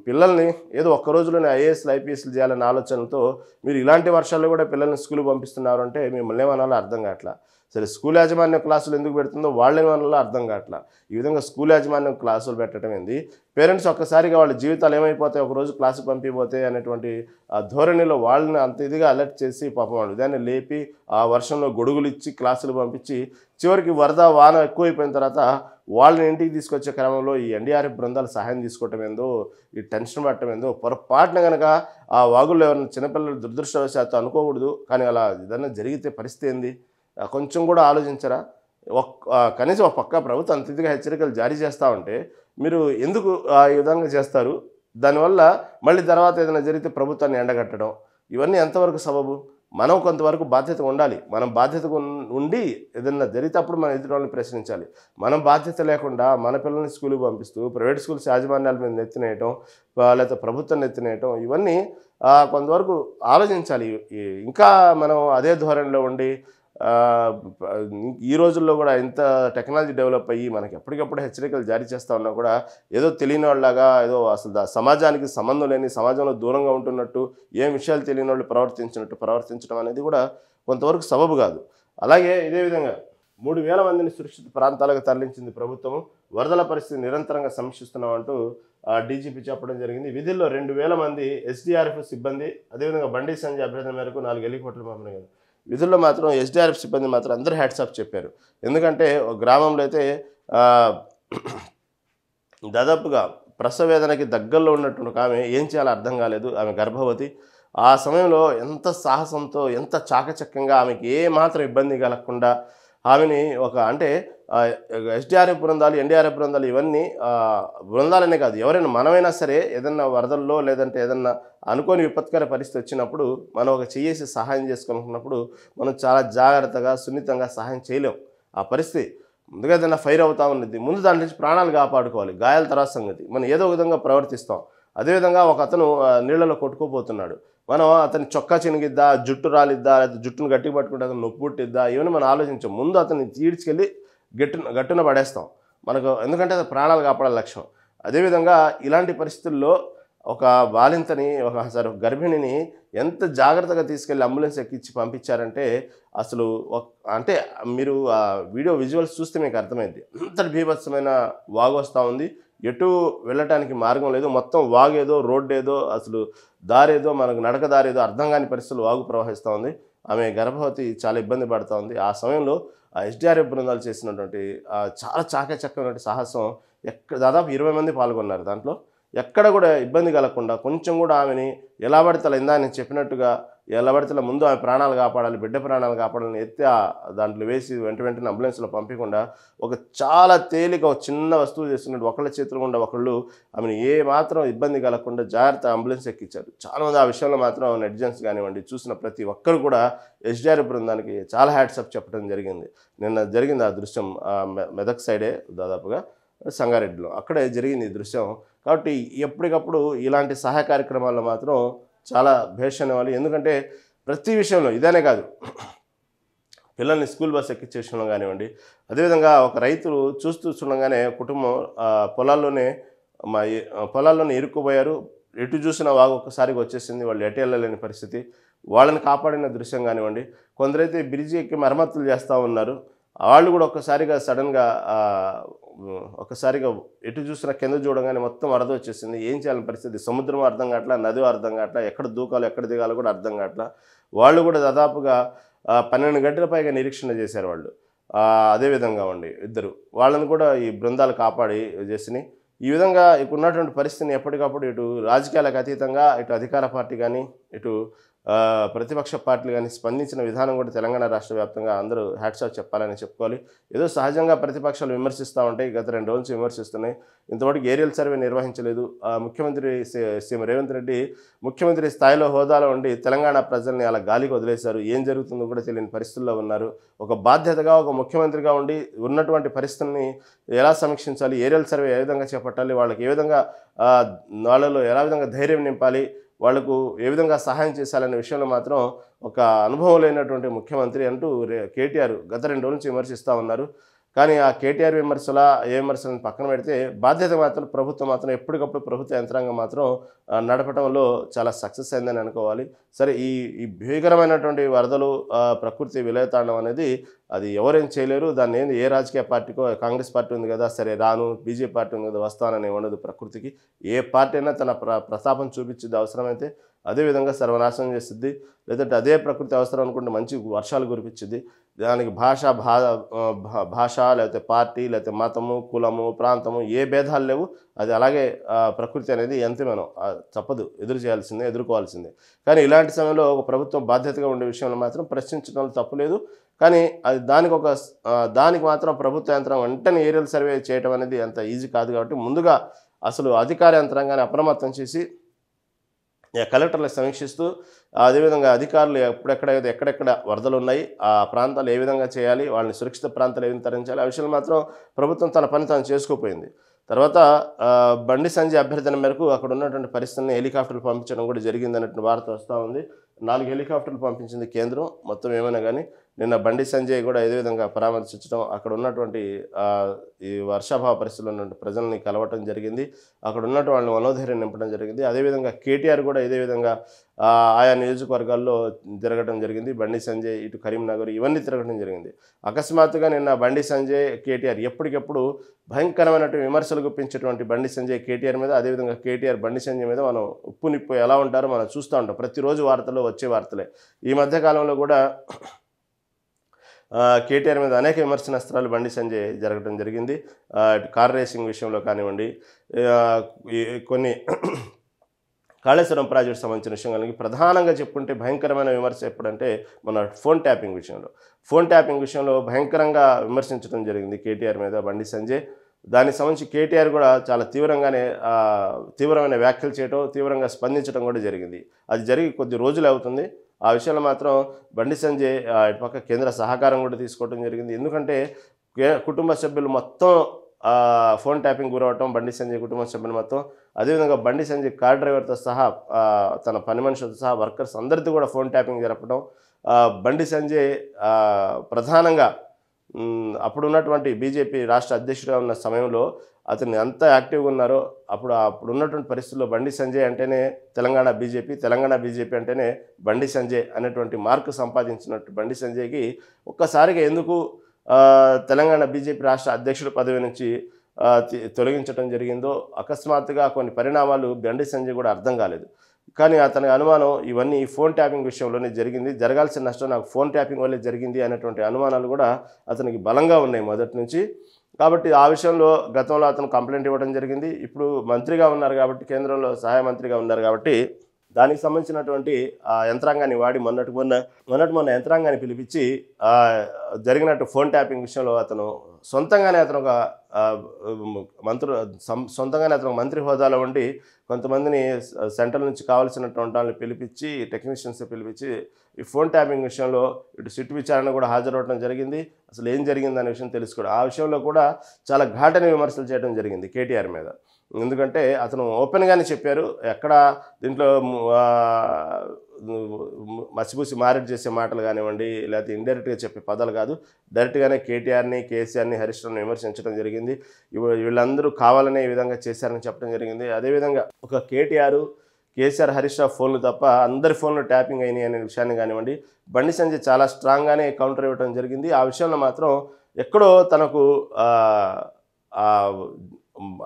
పిల్లల్ని ఏదో ఒక్క రోజులోనే ఐఏఎస్లు ఐపీఎస్లు చేయాలనే ఆలోచనలతో మీరు ఇలాంటి వర్షాల్లో కూడా పిల్లల్ని స్కూల్కి పంపిస్తున్నారు అంటే మిమ్మల్ని ఏమనాలో అర్థం కావట్లా. సరే, స్కూల్ యాజమాన్యం క్లాసులు ఎందుకు పెడుతుందో వాళ్ళేమనాలో అర్థం కావట్లా. ఈ విధంగా స్కూల్ యాజమాన్యం క్లాసులు పెట్టడం ఏంది, పేరెంట్స్ ఒక్కసారిగా వాళ్ళ జీవితాలు ఏమైపోతాయి ఒకరోజు క్లాసుకు పంపిపోతే అనేటువంటి ధోరణిలో వాళ్ళని అంత ఇదిగా అలర్ట్ చేసి పాపం వాళ్ళు దాన్ని లేపి ఆ వర్షంలో గొడుగులు ఇచ్చి క్లాసులు పంపించి చివరికి వరద వాన ఎక్కువైపోయిన తర్వాత వాళ్ళని ఇంటికి తీసుకొచ్చే క్రమంలో ఈ ఎన్డీఆర్ఎఫ్ బృందాలు సహాయం తీసుకోవటం ఏందో, ఈ టెన్షన్ పట్టడం ఏందో, పొరపాటున కనుక ఆ వాగుల్లో ఎవరైనా చిన్నపిల్లలు దురదృష్టవశాత్తు అనుకోకూడదు, కానీ అలా ఏదన్నా జరిగితే పరిస్థితి ఏంది కొంచెం కూడా ఆలోచించరా? కనీసం ఒక పక్క ప్రభుత్వం అంత ఇదిగా హెచ్చరికలు జారీ చేస్తూ ఉంటే మీరు ఎందుకు ఈ విధంగా చేస్తారు? దానివల్ల మళ్ళీ తర్వాత ఏదైనా జరిగితే ప్రభుత్వాన్ని ఎండగట్టడం ఇవన్నీ ఎంతవరకు సబబు? మనం కొంతవరకు బాధ్యత ఉండాలి. మనం బాధ్యతగా ఉండి ఏదన్నా జరిగితే అప్పుడు మన ఎదుటి వాళ్ళని ప్రశ్నించాలి. మనం బాధ్యత లేకుండా మన పిల్లల్ని స్కూల్‌కి పంపిస్తూ ప్రైవేట్ స్కూల్స్ యాజమాన్యాల మీద నెత్తినేయటం, లేకపోతే ప్రభుత్వం నెత్తినేయటం ఇవన్నీ కొంతవరకు ఆలోచించాలి. ఇంకా మనం అదే ధోరణిలో ఉండి ఈ రోజుల్లో కూడా ఇంత టెక్నాలజీ డెవలప్ అయ్యి మనకి ఎప్పటికప్పుడు హెచ్చరికలు జారీ చేస్తూ ఉన్నా కూడా ఏదో తెలియని వాళ్ళలాగా ఏదో అసలు సమాజానికి సంబంధం లేని సమాజంలో దూరంగా ఉంటున్నట్టు ఏం విషయాలు తెలియని వాళ్ళు ప్రవర్తించడం అనేది కూడా కొంతవరకు సబబు కాదు. అలాగే ఇదే విధంగా 3,000 మందిని సురక్షిత ప్రాంతాలకు తరలించింది ప్రభుత్వం. వరదల పరిస్థితి నిరంతరంగా సమీక్షిస్తున్నామంటూ డీజీపీ చెప్పడం జరిగింది. విధుల్లో 2,000 మంది ఎస్డీఆర్ఎఫ్ సిబ్బంది, అదేవిధంగా బండి సంజయ్ అభ్యర్థన మేరకు 4 హెలికాప్టర్లు పంపిణీ. విధుల్లో మాత్రం ఎస్డీఆర్ఎఫ్ సిబ్బంది మాత్రం అందరూ హ్యాట్స్ ఆఫ్ చెప్పారు. ఎందుకంటే ఒక గ్రామంలో అయితే దాదాపుగా ప్రసవ వేదనకి దగ్గరలో ఉన్నటువంటి ఒక ఆమె ఏం చేయాలో అర్థం కాలేదు. ఆమె గర్భవతి. ఆ సమయంలో ఎంత సాహసంతో ఎంత చాకచక్యంగా ఆమెకి ఏ మాత్రం ఇబ్బంది కలగకుండా ఆమెని అంటే ఎస్డీఆర్ఎఫ్ బృందాలు, ఎన్డీఆర్ఎఫ్ బృందాలు ఇవన్నీ బృందాలనే కాదు, ఎవరైనా మనమైనా సరే ఏదన్నా వరదల్లో లేదంటే ఏదన్నా అనుకోని విపత్కర పరిస్థితి వచ్చినప్పుడు మనం ఒక చెయ్యేసి సహాయం చేసుకున్నప్పుడు మనం చాలా జాగ్రత్తగా సున్నితంగా సహాయం చేయలేం. ఆ పరిస్థితి ముందుగా ఏదైనా ఫైర్ అవుతా ఉన్నది, ముందు దాని నుంచి ప్రాణాలు కాపాడుకోవాలి. గాయాల తర్వాత సంగతి మనం ఏదో విధంగా ప్రవర్తిస్తాం. అదేవిధంగా ఒక అతను నీళ్ళలో కొట్టుకుపోతున్నాడు, మనం అతని చొక్కా చినిగిద్దా, జుట్టు రాలిద్దా, లేదా జుట్టును గట్టిగా పట్టుకుంటే అతను నొప్పి పుట్టిద్దా, ఇవన్నీ మనం ఆలోచించాం. ముందు అతన్ని ఈడ్చుకెళ్ళి గట్టున పడేస్తాం మనకు, ఎందుకంటే అది ప్రాణాలు కాపాడాలి లక్ష్యం. అదేవిధంగా ఇలాంటి పరిస్థితుల్లో ఒక బాలింతని ఒకసారి గర్భిణిని ఎంత జాగ్రత్తగా తీసుకెళ్ళి అంబులెన్స్ ఎక్కించి పంపించారంటే అసలు అంటే మీరు ఆ వీడియో విజువల్స్ చూస్తే మీకు అర్థమైంది. అంతటి బీభత్సమైన వాగు వస్తూ ఉంది, ఎటు వెళ్ళటానికి మార్గం లేదు, మొత్తం వాగేదో రోడ్డు ఏదో అసలు దారేదో మనకు నడక దారేదో అర్థం కాని పరిస్థితులు వాగు ప్రవహిస్తూ ఉంది. ఆమె గర్భవతి చాలా ఇబ్బంది పడుతూ ఉంది. ఆ సమయంలో ఆ ఎస్డీఆర్ఎఫ్ బృందాలు చేసినటువంటి చాలా చాకచక్యమైనటువంటి సాహసం, దాదాపు 20 మంది పాల్గొన్నారు దాంట్లో. ఎక్కడ కూడా ఇబ్బంది కలగకుండా కొంచెం కూడా ఆమెని ఎలా పడితే ఇందా నేను చెప్పినట్టుగా ఎలా పడితే ముందు ఆమె ప్రాణాలు కాపాడాలి, బిడ్డ ప్రాణాలు కాపాడాలని ఎత్తి దాంట్లో వేసి వెంటనే అంబులెన్స్లో పంపించకుండా ఒక చాలా తేలిక ఒక చిన్న వస్తువు చేస్తున్నట్టు ఒకళ్ళ చేతులు గుండా ఒకళ్ళు ఆమెను ఏ మాత్రం ఇబ్బంది కలగకుండా జాగ్రత్త అంబులెన్స్ ఎక్కించారు. చాలామంది ఆ విషయంలో మాత్రం నెటిజన్స్ కానివ్వండి చూసిన ప్రతి ఒక్కరు కూడా ఎస్డీఆర్ఎఫ్ బృందానికి చాలా హ్యాట్సప్ చెప్పడం జరిగింది. నిన్న జరిగింది ఆ దృశ్యం మెదక్ సైడే, దాదాపుగా సంగారెడ్డిలో అక్కడే జరిగింది ఈ దృశ్యం. కాబట్టి ఎప్పటికప్పుడు ఇలాంటి సహాయ కార్యక్రమాల్లో మాత్రం చాలా భేషణవాలి. ఎందుకంటే ప్రతి విషయంలో ఇదేనే కాదు, పిల్లల్ని స్కూల్ బస్ ఎక్కించే విషయంలో కానివ్వండి, అదేవిధంగా ఒక రైతులు చూస్తుండగానే కుటుంబం పొలాల్లోనే ఇరుక్కుపోయారు. ఎటు చూసిన వాగు ఒక్కసారిగా వచ్చేసింది, వాళ్ళు ఎటు వెళ్ళలేని పరిస్థితి, వాళ్ళని కాపాడిన దృశ్యం కానివ్వండి. కొందరైతే బ్రిడ్జి ఎక్కి మరమ్మతులు చేస్తూ ఉన్నారు, వాళ్ళు కూడా ఒక్కసారిగా సడన్గా ఎటు చూసినా కింద చూడగానే మొత్తం వరద వచ్చేసింది. ఏం చేయాలని పరిస్థితి, సముద్రం అర్థం కావట్లా, నది అర్థం కావట్లా, ఎక్కడ దూకాలో ఎక్కడ దిగాలో కూడా అర్థం కావట్లా. వాళ్ళు కూడా దాదాపుగా 12 గంటల పైగా నిరీక్షణ చేశారు వాళ్ళు. అదేవిధంగా ఇద్దరు వాళ్ళని కూడా ఈ బృందాలు కాపాడి చేసినాయి. ఈ విధంగా ఇప్పుడు ఉన్నటువంటి పరిస్థితిని ఎప్పటికప్పుడు ఇటు రాజకీయాలకు అతీతంగా ఇటు అధికార పార్టీ కానీ ఇటు ప్రతిపక్ష పార్టీలు కానీ స్పందించిన విధానం కూడా తెలంగాణ రాష్ట్ర వ్యాప్తంగా అందరూ హ్యాట్స్ ఆఫ్ చెప్పాలని చెప్పుకోవాలి. ఏదో సహజంగా ప్రతిపక్షాలు విమర్శిస్తూ ఉంటాయి, గత 2 రోజుల నుంచి విమర్శిస్తున్నాయి. ఇంతవరకు ఏరియల్ సర్వే నిర్వహించలేదు. ముఖ్యమంత్రి సీఎం రేవంత్ రెడ్డి ముఖ్యమంత్రి స్థాయిలో హోదాలో ఉండి తెలంగాణ ప్రజల్ని అలా గాలికి వదిలేశారు. ఏం జరుగుతుందో కూడా తెలియని పరిస్థితుల్లో ఉన్నారు. ఒక బాధ్యతగా ఒక ముఖ్యమంత్రిగా ఉండి ఉన్నటువంటి పరిస్థితుల్ని ఎలా సమీక్షించాలి, ఏరియల్ సర్వే ఏ విధంగా చేపట్టాలి, వాళ్ళకి ఏ విధంగా వాళ్ళలో ఎలా విధంగా ధైర్యం నింపాలి, వాళ్లకు ఏ విధంగా సహాయం చేశాలనే విషయంలో మాత్రం ఒక అనుభవం లేనటువంటి ముఖ్యమంత్రి అంటూ కేటీఆర్ గత 2 రోజుల నుంచి విమర్శిస్తూ ఉన్నారు. కానీ ఆ కేటీఆర్ విమర్శలను పక్కన పెడితే బాధ్యత మాత్రం ప్రభుత్వం మాత్రం ఎప్పటికప్పుడు ప్రభుత్వ యంత్రాంగం మాత్రం నడపడంలో చాలా సక్సెస్ అయిందని అనుకోవాలి. సరే, ఈ భీకరమైనటువంటి వరదలు ప్రకృతి విలయతాండం అనేది అది ఎవరేం చేయలేరు. దాన్ని ఏ రాజకీయ పార్టీకో, కాంగ్రెస్ పార్టీ ఉంది కదా సరే రాను, బీజేపీ పార్టీ ఉంది కదా వస్తానని ఉండదు. ప్రకృతికి ఏ పార్టీ అయినా తన ప్రతాపం చూపించింది అవసరమైతే, అదేవిధంగా సర్వనాశనం చేస్తుంది. లేదంటే అదే ప్రకృతి అవసరం అనుకుంటే మంచి వర్షాలు కురిపించింది. దానికి భాష లేకపోతే పార్టీ లేకపోతే మతము, కులము, ప్రాంతము ఏ భేదాలు లేవు. అది అలాగే ప్రకృతి అనేది ఎంత మనం తప్పదు, ఎదుర్కోవాల్సిందే. కానీ ఇలాంటి సమయంలో ఒక ప్రభుత్వం బాధ్యతగా ఉండే విషయంలో మాత్రం ప్రశ్నించడంలో తప్పులేదు. కానీ అది దానికి మాత్రం ప్రభుత్వ యంత్రం వెంటనే ఏరియల్ సర్వే చేయడం అనేది అంత ఈజీ కాదు. కాబట్టి ముందుగా అసలు అధికార యంత్రాంగాన్ని అప్రమత్తం చేసి కలెక్టర్లకు సమీక్షిస్తూ అదేవిధంగా అధికారులు ఎక్కడెక్కడ వరదలు ఉన్నాయి, ఆ ప్రాంతాలు ఏ విధంగా చేయాలి, వాళ్ళని సురక్షిత ప్రాంతాలు ఏ విధంగా తరలించాలి, ఆ విషయంలో మాత్రం ప్రభుత్వం తన పని తాను చేసుకోపోయింది. తర్వాత బండి సంజయ్ అభ్యర్థన మేరకు అక్కడ ఉన్నటువంటి పరిస్థితులను హెలికాప్టర్లు పంపించడం కూడా జరిగింది అన్నట్టు వార్త వస్తూ ఉంది. 4 హెలికాప్టర్లు పంపించింది కేంద్రం. మొత్తం ఏమైనా కానీ నిన్న బండి సంజయ్ కూడా ఇదే విధంగా పరామర్శించడం, అక్కడ ఉన్నటువంటి ఈ వర్షాభావ పరిస్థితుల్లో ఉన్నటువంటి ప్రజల్ని కలవటం జరిగింది. అక్కడ ఉన్నటువంటి వాళ్ళని మనోధైర్యం నింపడం జరిగింది. అదేవిధంగా కేటీఆర్ కూడా ఇదే విధంగా ఆయా నియోజకవర్గాల్లో తిరగడం జరిగింది. బండి సంజయ్ ఇటు కరీంనగర్ ఇవన్నీ తిరగడం జరిగింది. అకస్మాత్తుగా నిన్న బండి సంజయ్ కేటీఆర్ ఎప్పటికెప్పుడు భయంకరమైనటువంటి విమర్శలు గుప్పించేటువంటి బండి సంజయ్ కేటీఆర్ మీద, అదేవిధంగా కేటీఆర్ బండి సంజయ్ మీద మనం ఉప్పు నిప్పు ఎలా ఉంటారో మనం చూస్తూ ఉంటాం. ప్రతిరోజు వార్తల్లో వచ్చే వార్తలే. ఈ మధ్యకాలంలో కూడా కేటీఆర్ మీద అనేక విమర్శనాస్త్రాలు బండి సంజయ్ జరగడం జరిగింది. కార్ రేసింగ్ విషయంలో కానివ్వండి, కొన్ని కాళేశ్వరం ప్రాజెక్టు సంబంధించిన విషయం కానీ ప్రధానంగా చెప్పుకుంటే భయంకరమైన విమర్శ ఎప్పుడంటే మన ఫోన్ ట్యాపింగ్ విషయంలో భయంకరంగా విమర్శించడం జరిగింది కేటీఆర్ మీద బండి సంజయ్. దానికి సంబంధించి కేటీఆర్ కూడా చాలా తీవ్రమైన వ్యాఖ్యలు చేయడం, తీవ్రంగా స్పందించడం కూడా జరిగింది. అది జరిగి కొద్ది రోజులు అవుతుంది. ఆ విషయంలో మాత్రం బండి సంజయ్ ఇటుపక్క కేంద్ర సహకారం కూడా తీసుకోవడం జరిగింది. ఎందుకంటే కుటుంబ సభ్యులు మొత్తం ఫోన్ ట్యాపింగ్ గురవటం, బండి సంజయ్ కుటుంబ సభ్యులు మొత్తం, అదేవిధంగా బండి సంజయ్ కార్ డ్రైవర్తో సహా తన పని మనుషులతో సహా వర్కర్స్ అందరితో కూడా ఫోన్ ట్యాపింగ్ జరపడం. బండి సంజయ్ ప్రధానంగా అప్పుడు ఉన్నటువంటి బీజేపీ రాష్ట్ర అధ్యక్షుడిగా ఉన్న సమయంలో అతను ఎంత యాక్టివ్గా ఉన్నారో అప్పుడు ఉన్నటువంటి పరిస్థితుల్లో బండి సంజయ్ అంటేనే తెలంగాణ బీజేపీ అంటేనే బండి సంజయ్ అనేటువంటి మార్కు సంపాదించినట్టు బండి సంజయ్కి ఒక్కసారిగా ఎందుకు తెలంగాణ బీజేపీ రాష్ట్ర అధ్యక్షుడి పదవి నుంచి తొలగించడం జరిగిందో అకస్మాత్తుగా కొన్ని పరిణామాలు బండి సంజయ్ కూడా అర్థం కాలేదు. కానీ అతని అనుమానం ఇవన్నీ ఫోన్ ట్యాపింగ్ విషయంలోనే జరిగింది, జరగాల్సిన నష్టం నాకు ఫోన్ ట్యాపింగ్ వల్లే జరిగింది అనేటువంటి అనుమానాలు కూడా అతనికి బలంగా ఉన్నాయి మొదటి నుంచి. కాబట్టి ఆ విషయంలో గతంలో అతను కంప్లైంట్ ఇవ్వడం జరిగింది. ఇప్పుడు మంత్రిగా ఉన్నారు కాబట్టి, కేంద్రంలో సహాయ మంత్రిగా ఉన్నారు కాబట్టి దానికి సంబంధించినటువంటి ఆ యంత్రాంగాన్ని వాడి మొన్నటి మొన్న యంత్రాంగాన్ని పిలిపించి జరిగినట్టు ఫోన్ ట్యాపింగ్ విషయంలో అతను సొంతంగానే ఒక మంత్రి హోదాలో ఉండి కొంతమందిని సెంట్రల్ నుంచి కావాల్సినటువంటి వాళ్ళని పిలిపించి, టెక్నీషియన్స్ పిలిపించి ఈ ఫోన్ ట్యాపింగ్ విషయంలో ఇటు సిట్ విచారణ కూడా హాజరవడం జరిగింది. అసలు ఏం జరిగిందనే విషయం తెలుసుకోవడం, ఆ విషయంలో కూడా చాలా ఘాటైన విమర్శలు చేయడం జరిగింది కేటీఆర్ మీద. ఎందుకంటే అతను ఓపెన్గానే చెప్పారు, ఎక్కడ దీంట్లో మసిపూసి మారెట్ చేసే మాటలు కానివ్వండి, లేకపోతే ఇండైరెక్ట్గా చెప్పే పదాలు కాదు, డైరెక్ట్గానే కేటీఆర్ని, కేసీఆర్ని, హరీష్ రావుని విమర్శించడం జరిగింది. వీళ్ళందరూ కావాలనే ఈ విధంగా చేశారని చెప్పడం జరిగింది. అదేవిధంగా ఒక కేసీఆర్, హరీష్ రావు ఫోన్లు తప్ప అందరి ఫోన్లు ట్యాపింగ్ అయినాయి అనే విషయాన్ని కానివ్వండి బండి సంజయ్ చాలా స్ట్రాంగ్గానే కౌంటర్ ఇవ్వడం జరిగింది. ఆ విషయంలో మాత్రం ఎక్కడో తనకు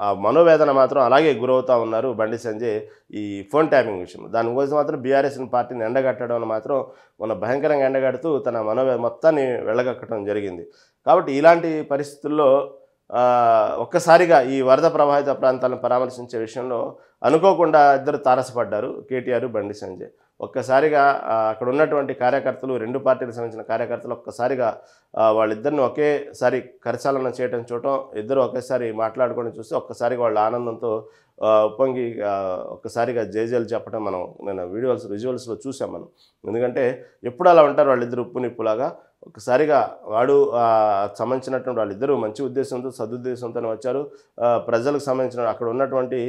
ఆ మనోవేదన మాత్రం అలాగే గురవుతూ ఉన్నారు బండి సంజయ్ ఈ ఫోన్ ట్యాపింగ్ విషయంలో. దానికోసం మాత్రం బీఆర్ఎస్ పార్టీని ఎండగట్టడం అని మాత్రం భయంకరంగా ఎండగడుతూ తన మొత్తాన్ని వెళ్ళగక్కడం జరిగింది. కాబట్టి ఇలాంటి పరిస్థితుల్లో ఒక్కసారిగా ఈ వరద ప్రభావిత ప్రాంతాలను పరామర్శించే విషయంలో అనుకోకుండా ఇద్దరు తారసపడ్డారు, కేటీఆర్, బండి సంజయ్. ఒక్కసారిగా అక్కడ ఉన్నటువంటి కార్యకర్తలు, రెండు పార్టీలకు సంబంధించిన కార్యకర్తలు ఒక్కసారిగా వాళ్ళిద్దరిని ఒకేసారి కరచాలన చేయడం చూడటం, ఇద్దరు ఒకేసారి మాట్లాడుకోవడం చూస్తే ఒక్కసారిగా వాళ్ళ ఆనందంతో ఉప్పొంగి ఒక్కసారిగా జేజేలు చెప్పడం నేను విజువల్స్లో చూసాం మనం. ఎందుకంటే ఎప్పుడు అలా ఉంటారు వాళ్ళిద్దరు ఉప్పు నిప్పులాగా. ఒక్కసారిగా సంబంధించినటువంటి వాళ్ళిద్దరూ మంచి ఉద్దేశంతో, సదుద్దేశంతోనే వచ్చారు. ప్రజలకు సంబంధించిన అక్కడ ఉన్నటువంటి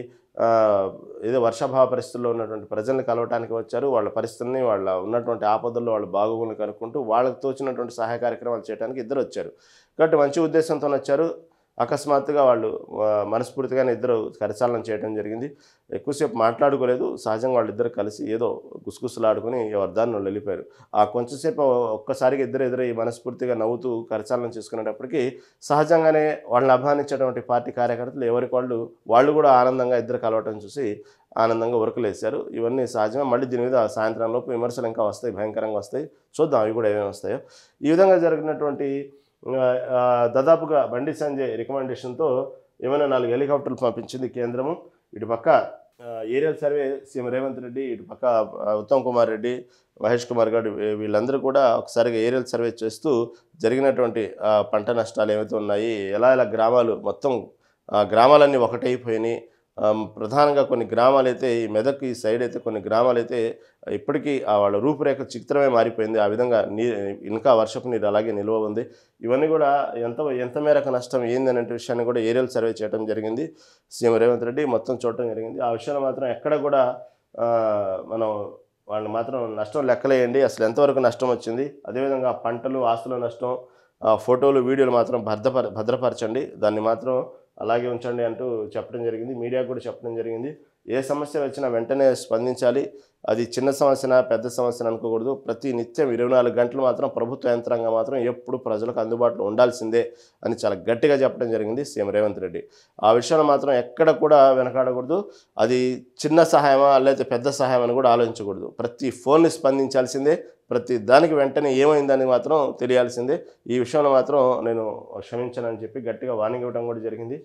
ఏదో వర్షాభావ పరిస్థితుల్లో ఉన్నటువంటి ప్రజల్ని కలవటానికి వచ్చారు. వాళ్ళ పరిస్థితుల్ని, వాళ్ళ ఉన్నటువంటి ఆపదల్లో వాళ్ళ బాగోగులను కనుక్కుంటూ వాళ్ళకి తోచినటువంటి సహాయ కార్యక్రమాలు చేయడానికి ఇద్దరు వచ్చారు. కాబట్టి మంచి ఉద్దేశంతో వచ్చారు. అకస్మాత్తుగా వాళ్ళు మనస్ఫూర్తిగానే ఇద్దరు కరచాలనం చేయడం జరిగింది. ఎక్కువసేపు మాట్లాడుకోలేదు. సహజంగా వాళ్ళిద్దరు కలిసి ఏదో గుసగుసలాడుకుని ఎవరి దాన్ని వాళ్ళు వెళ్ళిపోయారు. ఆ కొంచెంసేపు ఒక్కసారిగా ఇద్దరు ఈ మనస్ఫూర్తిగా నవ్వుతూ కరచాలనం చేసుకునేటప్పటికీ సహజంగానే వాళ్ళని అభిమానించేటువంటి పార్టీ కార్యకర్తలు ఎవరికి వాళ్ళు కూడా ఆనందంగా ఇద్దరు కలవటం చూసి ఆనందంగా ఉరకలేశారు. ఇవన్నీ సహజంగా. మళ్ళీ దీని మీద సాయంత్రంలోపు విమర్శలు ఇంకా వస్తాయి, భయంకరంగా వస్తాయి. చూద్దాం అవి కూడా ఏమేమి వస్తాయో. ఈ విధంగా జరిగినటువంటి దాదాపుగా బండి సంజయ్ రికమెండేషన్తో ఏమైనా 4 హెలికాప్టర్లు పంపించింది కేంద్రము. ఇటు పక్క aerial survey CM Revanth Reddy, ఇటు పక్క ఉత్తమ్ కుమార్ రెడ్డి, మహేష్ కుమార్ గారు వీళ్ళందరూ కూడా ఒకసారిగా ఏరియల్ సర్వే చేస్తూ జరిగినటువంటి పంట నష్టాలు ఏవైతే ఉన్నాయి, ఎలా ఎలా గ్రామాలు మొత్తం గ్రామాలన్నీ ఒకటైపోయినాయి. ప్రధానంగా కొన్ని గ్రామాలైతే ఈ మెదక్ ఈ సైడ్ అయితే కొన్ని గ్రామాలైతే ఇప్పటికీ వాళ్ళ రూపురేఖ చిత్రమే మారిపోయింది. ఆ విధంగా ఇంకా వర్షపు నీరు అలాగే నిల్వ ఉంది. ఇవన్నీ కూడా ఎంత మేరకు నష్టం ఏందనే విషయాన్ని కూడా ఏరియల్ సర్వే చేయడం జరిగింది. సీఎం రేవంత్ రెడ్డి మొత్తం చూడటం జరిగింది. ఆ విషయంలో మాత్రం ఎక్కడ కూడా మనం వాళ్ళని మాత్రం నష్టం లెక్కలేయండి, అసలు ఎంతవరకు నష్టం వచ్చింది, అదేవిధంగా పంటలు ఆస్తుల నష్టం ఫోటోలు వీడియోలు మాత్రం భద్రపరచండి, దాన్ని మాత్రం అలాగే ఉంచండి అంటూ చెప్పడం జరిగింది. మీడియాకు కూడా చెప్పడం జరిగింది. ఏ సమస్య వచ్చినా వెంటనే స్పందించాలి, అది చిన్న సమస్యన పెద్ద సమస్యను అనుకోకూడదు. ప్రతి నిత్యం 24 గంటలు మాత్రం ప్రభుత్వ యంత్రాంగం మాత్రం ఎప్పుడు ప్రజలకు అందుబాటులో ఉండాల్సిందే అని చాలా గట్టిగా చెప్పడం జరిగింది సీఎం రేవంత్ రెడ్డి. ఆ విషయంలో మాత్రం ఎక్కడ కూడా వెనకాడకూడదు. అది చిన్న సహాయమా లేకపోతే పెద్ద సహాయం అని కూడా ఆలోచించకూడదు. ప్రతి ఫోన్ని స్పందించాల్సిందే, ప్రతి దానికి వెంటనే ఏమైందని మాత్రం తెలియాల్సిందే. ఈ విషయంలో మాత్రం నేను క్షమించనని చెప్పి గట్టిగా వార్నింగ్ ఇవ్వడం కూడా జరిగింది.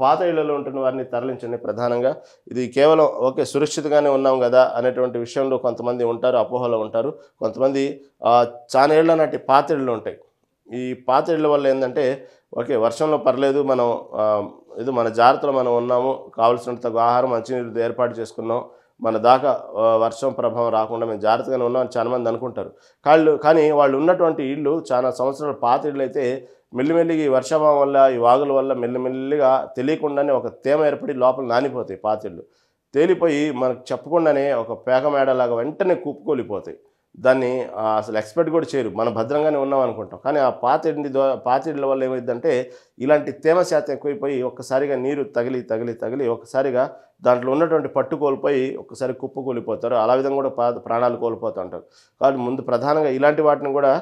పాత ఇళ్లలో ఉంటున్న వారిని తరలించండి. ప్రధానంగా ఇది కేవలం ఓకే సురక్షితంగానే ఉన్నాం కదా అనేటువంటి విషయంలో కొంతమంది ఉంటారు, అపోహలో ఉంటారు. కొంతమంది చాలా ఏళ్ల నాటి పాత ఇళ్ళు ఉంటాయి. ఈ పాత ఇళ్ళ వల్ల ఏంటంటే ఓకే వర్షంలో పర్లేదు, మనం ఇది మన జాగ్రత్తలో మనం ఉన్నాము, కావాల్సినంత ఆహారం మంచినీరు ఏర్పాటు చేసుకున్నాం, మన దాకా వర్షం ప్రభావం రాకుండా మేము జాగ్రత్తగానే ఉన్నాం అని చాలామంది అనుకుంటారు. కానీ వాళ్ళు ఉన్నటువంటి ఇళ్ళు చాలా సంవత్సరాల పాత ఇళ్ళు అయితే మెల్లిమెల్లిగా ఈ వర్షాభావం వల్ల ఈ వాగుల వల్ల మెల్లిమెల్లిగా తెలియకుండానే ఒక తేమ ఏర్పడి లోపల నానిపోతాయి పాతిళ్ళు. తేలిపోయి మనకు చెప్పకుండానే ఒక పేక మేడలాగా వెంటనే కుప్పుకొలిపోతాయి. దాన్ని అసలు ఎక్స్పెక్ట్ కూడా చేయరు, మనం భద్రంగానే ఉన్నాం అనుకుంటాం. కానీ ఆ పాతిళ్ళ వల్ల ఏమైందంటే ఇలాంటి తేమ శాతం ఎక్కువైపోయి ఒక్కసారిగా నీరు తగిలి తగిలి తగిలి ఒక్కసారిగా దాంట్లో ఉన్నటువంటి పట్టు కోల్పోయి ఒక్కసారి కుప్పకూలిపోతారు. అలా విధంగా కూడా ప్రాణాలు కోల్పోతూ ఉంటారు. కాబట్టి ముందు ప్రధానంగా ఇలాంటి వాటిని కూడా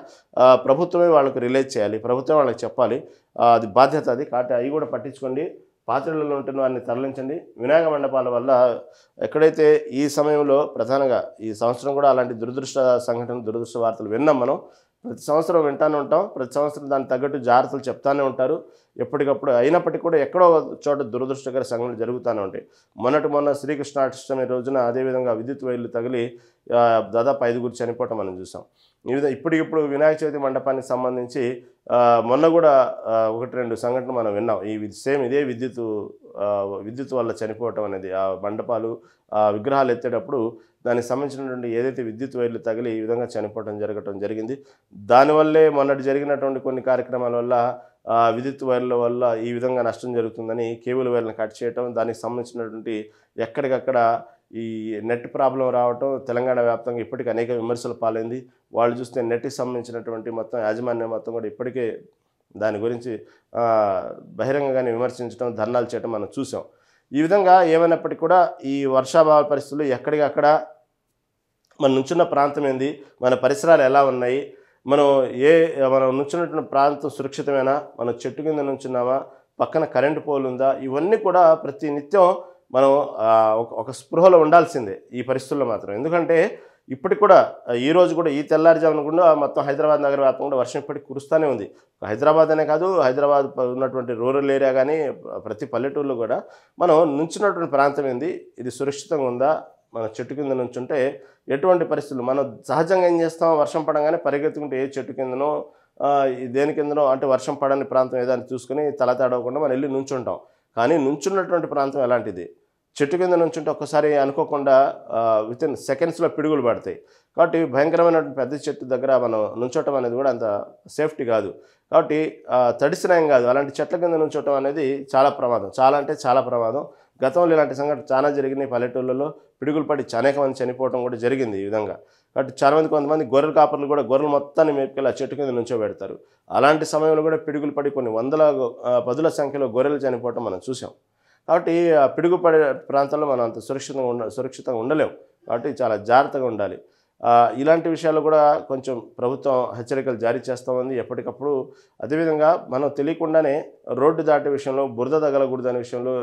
ప్రభుత్వమే వాళ్ళకి రిలీజ్ చేయాలి, ప్రభుత్వం వాళ్ళకి చెప్పాలి, అది బాధ్యత అది. కాబట్టి అవి కూడా పట్టించుకోండి. పాత్రలలో ఉంటున్న వారిని తరలించండి. వినాయక మండపాల వల్ల ఎక్కడైతే ఈ సమయంలో ప్రధానంగా ఈ సంవత్సరం కూడా అలాంటి దురదృష్ట వార్తలు విన్నాం మనం. ప్రతి సంవత్సరం వింటానే ఉంటాం, ప్రతి సంవత్సరం దానికి తగ్గట్టు జాగ్రత్తలు చెప్తానే ఉంటారు ఎప్పటికప్పుడు. అయినప్పటికీ కూడా ఎక్కడో చోట దురదృష్టకర సంఘటనలు జరుగుతూనే ఉంటాయి. మొన్న శ్రీకృష్ణాష్టమి రోజున అదేవిధంగా విద్యుత్ వైర్లు తగిలి దాదాపు 5 చనిపోవటం మనం చూసాం. ఈ విధంగా ఇప్పటికిప్పుడు వినాయక చవితి మండపానికి సంబంధించి మొన్న కూడా 1-2 సంఘటనలు మనం విన్నాం. ఇదే విద్యుత్ వల్ల చనిపోవటం అనేది, ఆ మండపాలు విగ్రహాలు ఎత్తేటప్పుడు దానికి సంబంధించినటువంటి ఏదైతే విద్యుత్ వైర్లు తగిలి ఈ విధంగా జరగటం జరిగింది. దానివల్లే మొన్నటి జరిగినటువంటి కొన్ని కార్యక్రమాల వల్ల విద్యుత్ వైర్ల వల్ల ఈ విధంగా నష్టం జరుగుతుందని కేబుల్ వైర్లను కట్ చేయటం, దానికి సంబంధించినటువంటి ఎక్కడికక్కడ ఈ నెట్ ప్రాబ్లం రావటం తెలంగాణ వ్యాప్తంగా ఇప్పటికీ అనేక విమర్శలు పాలైంది. వాళ్ళు చూస్తే నెట్కి సంబంధించినటువంటి మొత్తం యాజమాన్యం మొత్తం కూడా ఇప్పటికే దాని గురించి బహిరంగంగానే విమర్శించడం, ధర్నాలు చేయడం మనం చూసాం. ఈ విధంగా ఏమైనప్పటికీ కూడా ఈ వర్షాభావ పరిస్థితులు ఎక్కడికక్కడ మన నుంచున్న ప్రాంతం ఏంది, మన పరిసరాలు ఎలా ఉన్నాయి, మనం నుంచున్నటువంటి ప్రాంతం సురక్షితమేనా, మనం చెట్టు కింద నుంచున్నామా, పక్కన కరెంటు పోల్ ఉందా, ఇవన్నీ కూడా ప్రతి నిత్యం మనం ఒక స్పృహలో ఉండాల్సిందే ఈ పరిస్థితుల్లో మాత్రం. ఎందుకంటే ఇప్పటికి కూడా ఈరోజు కూడా ఈ తెల్లారుజామున కూడా మొత్తం హైదరాబాద్ నగర వ్యాప్తంగా కూడా వర్షం ఇప్పటికి కురుస్తూనే ఉంది. హైదరాబాద్ అనే కాదు, హైదరాబాద్ ఉన్నటువంటి రూరల్ ఏరియా కానీ ప్రతి పల్లెటూరులో కూడా మనం నుంచున్నటువంటి ప్రాంతం ఏంది, ఇది సురక్షితంగా ఉందా, మన చెట్టు కింద నుంచుంటే ఎటువంటి పరిస్థితులు మనం సహజంగా ఏం చేస్తాం, వర్షం పడంగానే పరిగెత్తుకుంటే ఏ చెట్టు కిందనో దేని కిందనో అంటే వర్షం పడని ప్రాంతం ఏదైనా చూసుకుని తల తడవకుండా మనం వెళ్ళి నుంచుంటాం. కానీ నుంచున్నటువంటి ప్రాంతం ఎలాంటిది, చెట్టు కింద నుంచుంటే ఒక్కసారి అనుకోకుండా వితిన్ సెకండ్స్లో పిడుగులు పడతాయి. కాబట్టి భయంకరమైనటువంటి పెద్ద చెట్టు దగ్గర మనం నుంచోవటం అనేది కూడా అంత సేఫ్టీ కాదు. కాబట్టి తడిసినాయం కాదు, అలాంటి చెట్ల కింద నుంచోవటం అనేది చాలా ప్రమాదం, చాలా అంటే చాలా ప్రమాదం. గతంలో ఇలాంటి సంఘటన చాలా జరిగినాయి. పల్లెటూళ్ళలో పిడుగులు పడి అనేక మంది చనిపోవడం కూడా జరిగింది ఈ విధంగా. కాబట్టి కొంతమంది గొర్రెల కాపర్లు కూడా గొర్రెలు మొత్తాన్ని మేపుకెళ్ళి ఆ చెట్టు కింద నుంచోబెడతారు. అలాంటి సమయంలో కూడా పిడుగులు పడి కొన్ని పదుల సంఖ్యలో గొర్రెలు చనిపోవటం మనం చూసాం. కాబట్టి ఆ పిడుగు పడే ప్రాంతాల్లో మనం అంత సురక్షితంగా ఉండలేము. కాబట్టి చాలా జాగ్రత్తగా ఉండాలి. ఇలాంటి విషయాల్లో కూడా కొంచెం ప్రభుత్వం హెచ్చరికలు జారీ చేస్తూ ఉంది ఎప్పటికప్పుడు. అదేవిధంగా మనం తెలియకుండానే రోడ్డు దాటే విషయంలో బురద తగలకూడదు అనే విషయంలో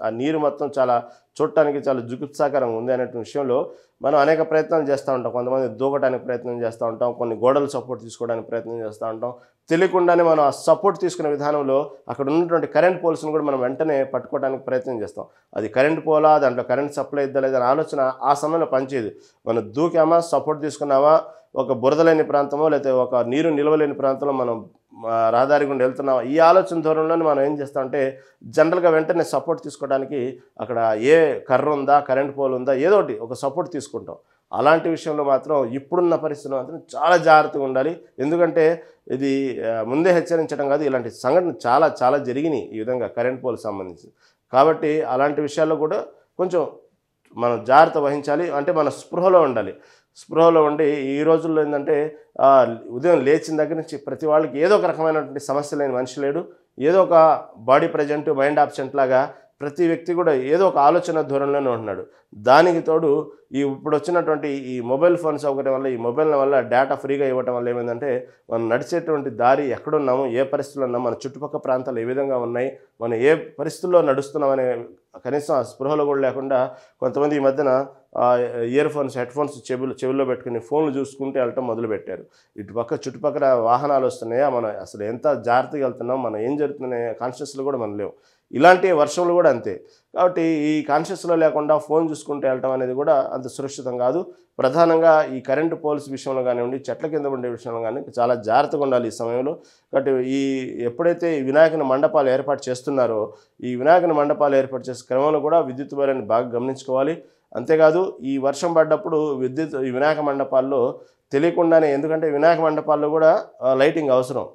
ఆ నీరు మొత్తం చాలా చూడటానికి చాలా జుగుప్సాకరంగా ఉంది అనే విషయంలో మనం అనేక ప్రయత్నాలు చేస్తూ ఉంటాం. కొంతమంది దూకడానికి ప్రయత్నం చేస్తూ ఉంటాం, కొన్ని గోడలు సపోర్ట్ తీసుకోవడానికి ప్రయత్నం చేస్తూ ఉంటాం. తెలియకుండానే మనం ఆ సపోర్ట్ తీసుకునే విధానంలో అక్కడ ఉన్నటువంటి కరెంట్ పోల్స్ని కూడా మనం వెంటనే పట్టుకోవడానికి ప్రయత్నం చేస్తాం. అది కరెంట్ పోలా, దాంట్లో కరెంట్ సప్లై ఇద్దా లేదా ఆలోచన ఆ సమయంలో పనిచేయదు. మనం దూకామా, సపోర్ట్ తీసుకున్నామా, ఒక బురద లేని ప్రాంతమో లేకపోతే ఒక నీరు నిలవలేని ప్రాంతంలో మనం రహదారి గుండా వెళ్తున్నాం, ఈ ఆలోచన ధోరణిలోనే మనం ఏం చేస్తామంటే జనరల్గా వెంటనే సపోర్ట్ తీసుకోవడానికి అక్కడ ఏ కర్ర ఉందా, కరెంట్ పోల్ ఉందా, ఏదో ఒకటి ఒక సపోర్ట్ తీసుకుంటాం. అలాంటి విషయంలో మాత్రం ఇప్పుడున్న పరిస్థితుల్లో మాత్రం చాలా జాగ్రత్తగా ఉండాలి. ఎందుకంటే ఇది ముందే హెచ్చరించడం కాదు, ఇలాంటి సంఘటన చాలా చాలా జరిగినాయి ఈ విధంగా కరెంట్ పోల్ సంబంధించి. కాబట్టి అలాంటి విషయాల్లో కూడా కొంచెం మనం జాగ్రత్త వహించాలి. అంటే మన స్పృహలో ఉండాలి. స్పృహలో ఉండి ఈ రోజుల్లో ఏంటంటే ఉదయం లేచిన దగ్గర నుంచి ప్రతి వాళ్ళకి ఏదో ఒక రకమైనటువంటి సమస్య లేని మనిషి లేడు. ఏదో ఒక బాడీ ప్రజెంట్ మైండ్ ఆబ్సెంట్ లాగా ప్రతి వ్యక్తి కూడా ఏదో ఒక ఆలోచన ధోరణిలోనే ఉంటున్నాడు. దానికి తోడు ఇప్పుడు వచ్చినటువంటి ఈ మొబైల్ ఫోన్ సౌకర్యం వల్ల, ఈ మొబైల్ వల్ల డేటా ఫ్రీగా ఇవ్వటం వల్ల ఏమైందంటే మనం నడిచేటువంటి దారి ఎక్కడున్నాము, ఏ పరిస్థితుల్లో ఉన్నాము, మన చుట్టుపక్కల ప్రాంతాలు ఏ విధంగా ఉన్నాయి, మనం ఏ పరిస్థితుల్లో నడుస్తున్నామనే కనీసం ఆ స్పృహలో కూడా లేకుండా కొంతమంది ఈ మధ్యన ఇయర్ ఫోన్స్, హెడ్ ఫోన్స్ చెవుల్లో పెట్టుకుని ఫోన్లు చూసుకుంటూ వెళ్ళటం మొదలుపెట్టారు. చుట్టుపక్కల వాహనాలు వస్తున్నాయా, మనం అసలు ఎంత జాగ్రత్తగా వెళ్తున్నాం, మనం ఏం జరుగుతున్నాయి కాన్షియస్లో కూడా మనం లేవు. ఇలాంటి వర్షంలో కూడా అంతే. కాబట్టి ఈ కాన్షియస్లో లేకుండా ఫోన్ చూసుకుంటూ వెళ్ళటం అనేది కూడా అంత సురక్షితం కాదు. ప్రధానంగా ఈ కరెంటు పోల్స్ విషయంలో కానివ్వండి, చెట్ల కింద ఉండే విషయంలో కానీ చాలా జాగ్రత్తగా ఉండాలి ఈ సమయంలో. కాబట్టి ఎప్పుడైతే ఈ వినాయకుని మండపాలు ఏర్పాటు చేస్తున్నారో, ఈ వినాయకుని మండపాలు ఏర్పాటు చేసే క్రమంలో కూడా విద్యుత్ వైర్ని బాగా గమనించుకోవాలి. అంతేకాదు ఈ వర్షం పడ్డప్పుడు ఈ వినాయక మండపాల్లో తెలియకుండానే, ఎందుకంటే వినాయక మండపాల్లో కూడా లైటింగ్ అవసరం.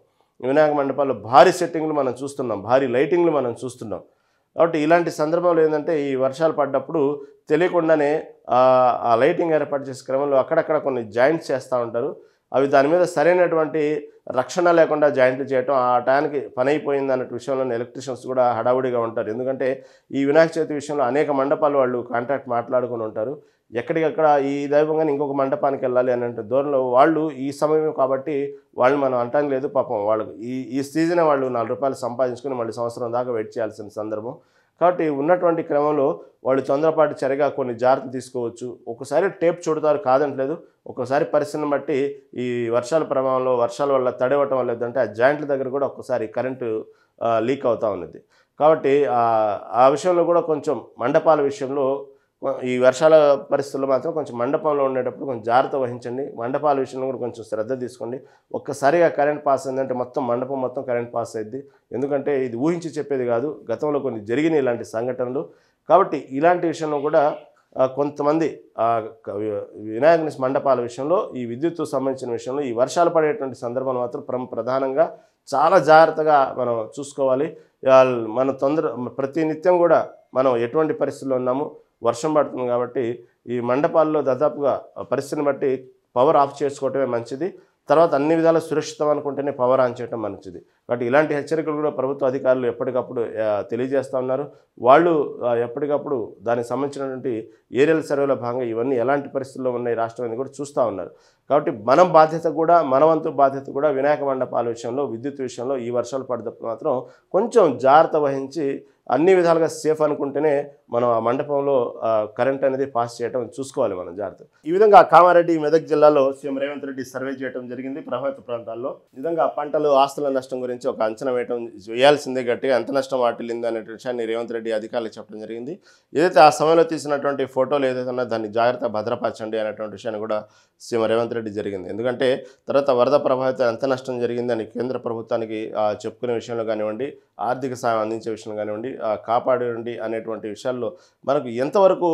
వినాయక మండపాల్లో భారీ సెట్టింగ్లు మనం చూస్తున్నాం, భారీ లైటింగ్లు మనం చూస్తున్నాం. కాబట్టి ఇలాంటి సందర్భంలో ఏంటంటే ఈ వర్షాలు పడ్డప్పుడు తెలియకుండానే ఆ లైటింగ్ ఏర్పాటు చేసే క్రమంలో అక్కడక్కడ కొన్ని జాయింట్స్ చేస్తూ ఉంటారు. అవి దాని మీద సరైనటువంటి రక్షణ లేకుండా జాయింట్లు చేయటం, ఆ టయానికి పని అయిపోయింది అన్నట్టు విషయంలో ఎలక్ట్రీషియన్స్ కూడా హడావుడిగా ఉంటారు. ఎందుకంటే ఈ వినాయక చవితి విషయంలో అనేక మండపాలు వాళ్ళు కాంట్రాక్ట్ మాట్లాడుకుని ఉంటారు. ఎక్కడికక్కడ ఈ దైవంగానే ఇంకొక మండపానికి వెళ్ళాలి అనే ధోరణిలో వాళ్ళు ఈ సమయం కాబట్టి వాళ్ళు మనం అంటాం లేదు. పాపం వాళ్ళకు ఈ సీజనే వాళ్ళు ₹4 సంపాదించుకుని మళ్ళీ సంవత్సరం దాకా వెయిట్ చేయాల్సిన సందర్భం. కాబట్టి ఉన్నటువంటి క్రమంలో వాళ్ళు తొందరపాటు చర్యగా కొన్ని జాగ్రత్తలు తీసుకోవచ్చు. ఒకసారి టేప్ చుడతారు, కాదంటలేదు. ఒక్కోసారి పరిస్థితిని బట్టి ఈ వర్షాల ప్రభావంలో, వర్షాల వల్ల తడవటం వల్ల ఏంటంటే ఆ జాయింట్ల దగ్గర కూడా ఒక్కసారి కరెంటు లీక్ అవుతూ ఉన్నది. కాబట్టి ఆ విషయంలో కూడా కొంచెం మండపాల విషయంలో ఈ వర్షాల పరిస్థితుల్లో మాత్రం కొంచెం మండపంలో ఉండేటప్పుడు కొంచెం జాగ్రత్త వహించండి. మండపాల విషయంలో కూడా కొంచెం శ్రద్ధ తీసుకోండి. ఒక్కసారిగా కరెంట్ పాస్ అయిందంటే మండపం మొత్తం కరెంట్ పాస్ అయింది. ఎందుకంటే ఇది ఊహించి చెప్పేది కాదు, గతంలో కొన్ని జరిగినాయి ఇలాంటి సంఘటనలు. కాబట్టి ఇలాంటి విషయంలో కూడా కొంతమంది వినాయకుని మండపాల విషయంలో, ఈ విద్యుత్తు సంబంధించిన విషయంలో ఈ వర్షాలు పడేటువంటి సందర్భాలు మాత్రం ప్రధానంగా చాలా జాగ్రత్తగా మనం చూసుకోవాలి. మన ప్రతి నిత్యం కూడా మనం ఎటువంటి పరిస్థితుల్లో ఉన్నాము, వర్షం పడుతుంది కాబట్టి ఈ మండపాల్లో దాదాపుగా పరిస్థితిని బట్టి పవర్ ఆఫ్ చేసుకోవటమే మంచిది. తర్వాత అన్ని విధాల సురక్షితం అనుకుంటేనే పవర్ ఆన్ చేయడం మంచిది. కాబట్టి ఇలాంటి హెచ్చరికలు కూడా ప్రభుత్వ అధికారులు ఎప్పటికప్పుడు తెలియజేస్తూ ఉన్నారు. వాళ్ళు ఎప్పటికప్పుడు దానికి సంబంధించినటువంటి ఏరియల్ సర్వేలో భాగంగా ఇవన్నీ ఎలాంటి పరిస్థితుల్లో ఉన్నాయి రాష్ట్రం అని కూడా చూస్తూ ఉన్నారు. కాబట్టి మన వంతు బాధ్యత కూడా వినాయక మండపాల విషయంలో, విద్యుత్ విషయంలో ఈ వర్షాలు పడ్డప్పుడు మాత్రం కొంచెం జాగ్రత్త వహించి అన్ని విధాలుగా సేఫ్ అనుకుంటేనే మనం ఆ మండపంలో కరెంట్ అనేది పాస్ చేయడం చూసుకోవాలి మనం జాగ్రత్త. ఈ విధంగా కామారెడ్డి, మెదక్ జిల్లాలో సీఎం రేవంత్ రెడ్డి సర్వే చేయడం జరిగింది ప్రభావిత ప్రాంతాల్లో. ఈ విధంగా పంటలు, ఆస్తుల నష్టం గురించి ఒక అంచనా వేయాల్సిందే, గట్టిగా ఎంత నష్టం వాటిల్లింది అనే విషయాన్ని రేవంత్ రెడ్డి అధికారులకు చెప్పడం జరిగింది. ఏదైతే ఆ సమయంలో తీసినటువంటి ఫోటోలు ఏదైతే ఉన్నా దాన్ని జాగ్రత్త భద్రపరచండి అనేటువంటి విషయాన్ని కూడా సీఎం రేవంత్ రెడ్డి జరిగింది. ఎందుకంటే తర్వాత వరద ప్రభావితం ఎంత నష్టం జరిగిందని కేంద్ర ప్రభుత్వానికి చెప్పుకునే విషయంలో కానివ్వండి, ఆర్థిక సాయం అందించే విషయంలో కానివ్వండి, కాపాడండి అనేటువంటి విషయాల్లో మనకు ఎంతవరకు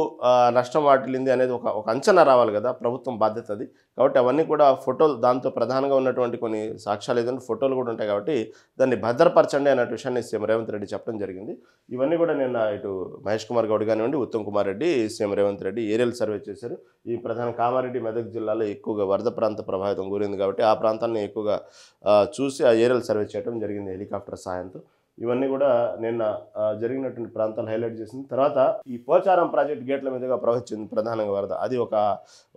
నష్టం వాటిల్లింది అనేది ఒక అంచనా రావాలి కదా, ప్రభుత్వం బాధ్యత అది. కాబట్టి అవన్నీ కూడా ఫోటోలు, దాంతో ప్రధానంగా ఉన్నటువంటి కొన్ని సాక్ష్యాలు ఏదంటే ఫోటోలు కూడా ఉంటాయి. కాబట్టి దాన్ని భద్రపరచండి అనే విషయాన్ని సీఎం రేవంత్ రెడ్డి చెప్పడం జరిగింది. ఇవన్నీ కూడా నిన్న ఇటు మహేష్ కుమార్ గౌడ్ కానివ్వండి, Uttam Kumar Reddy, CM Revanth Reddy aerial survey చేశారు. ఈ ప్రధాన కామారెడ్డి, మెదక్ జిల్లాలో ఎక్కువగా వరద ప్రాంత ప్రభావితం గురింది కాబట్టి ఆ ప్రాంతాన్ని ఎక్కువగా చూసి ఆ ఏరియల్ సర్వే చేయడం జరిగింది హెలికాప్టర్ సహాయంతో. ఇవన్నీ కూడా నిన్న జరిగినటువంటి ప్రాంతాలు హైలైట్ చేసింది. తర్వాత ఈ పోచారం ప్రాజెక్ట్ గేట్ల మీదుగా ప్రవహించింది ప్రధానంగా వరద. అది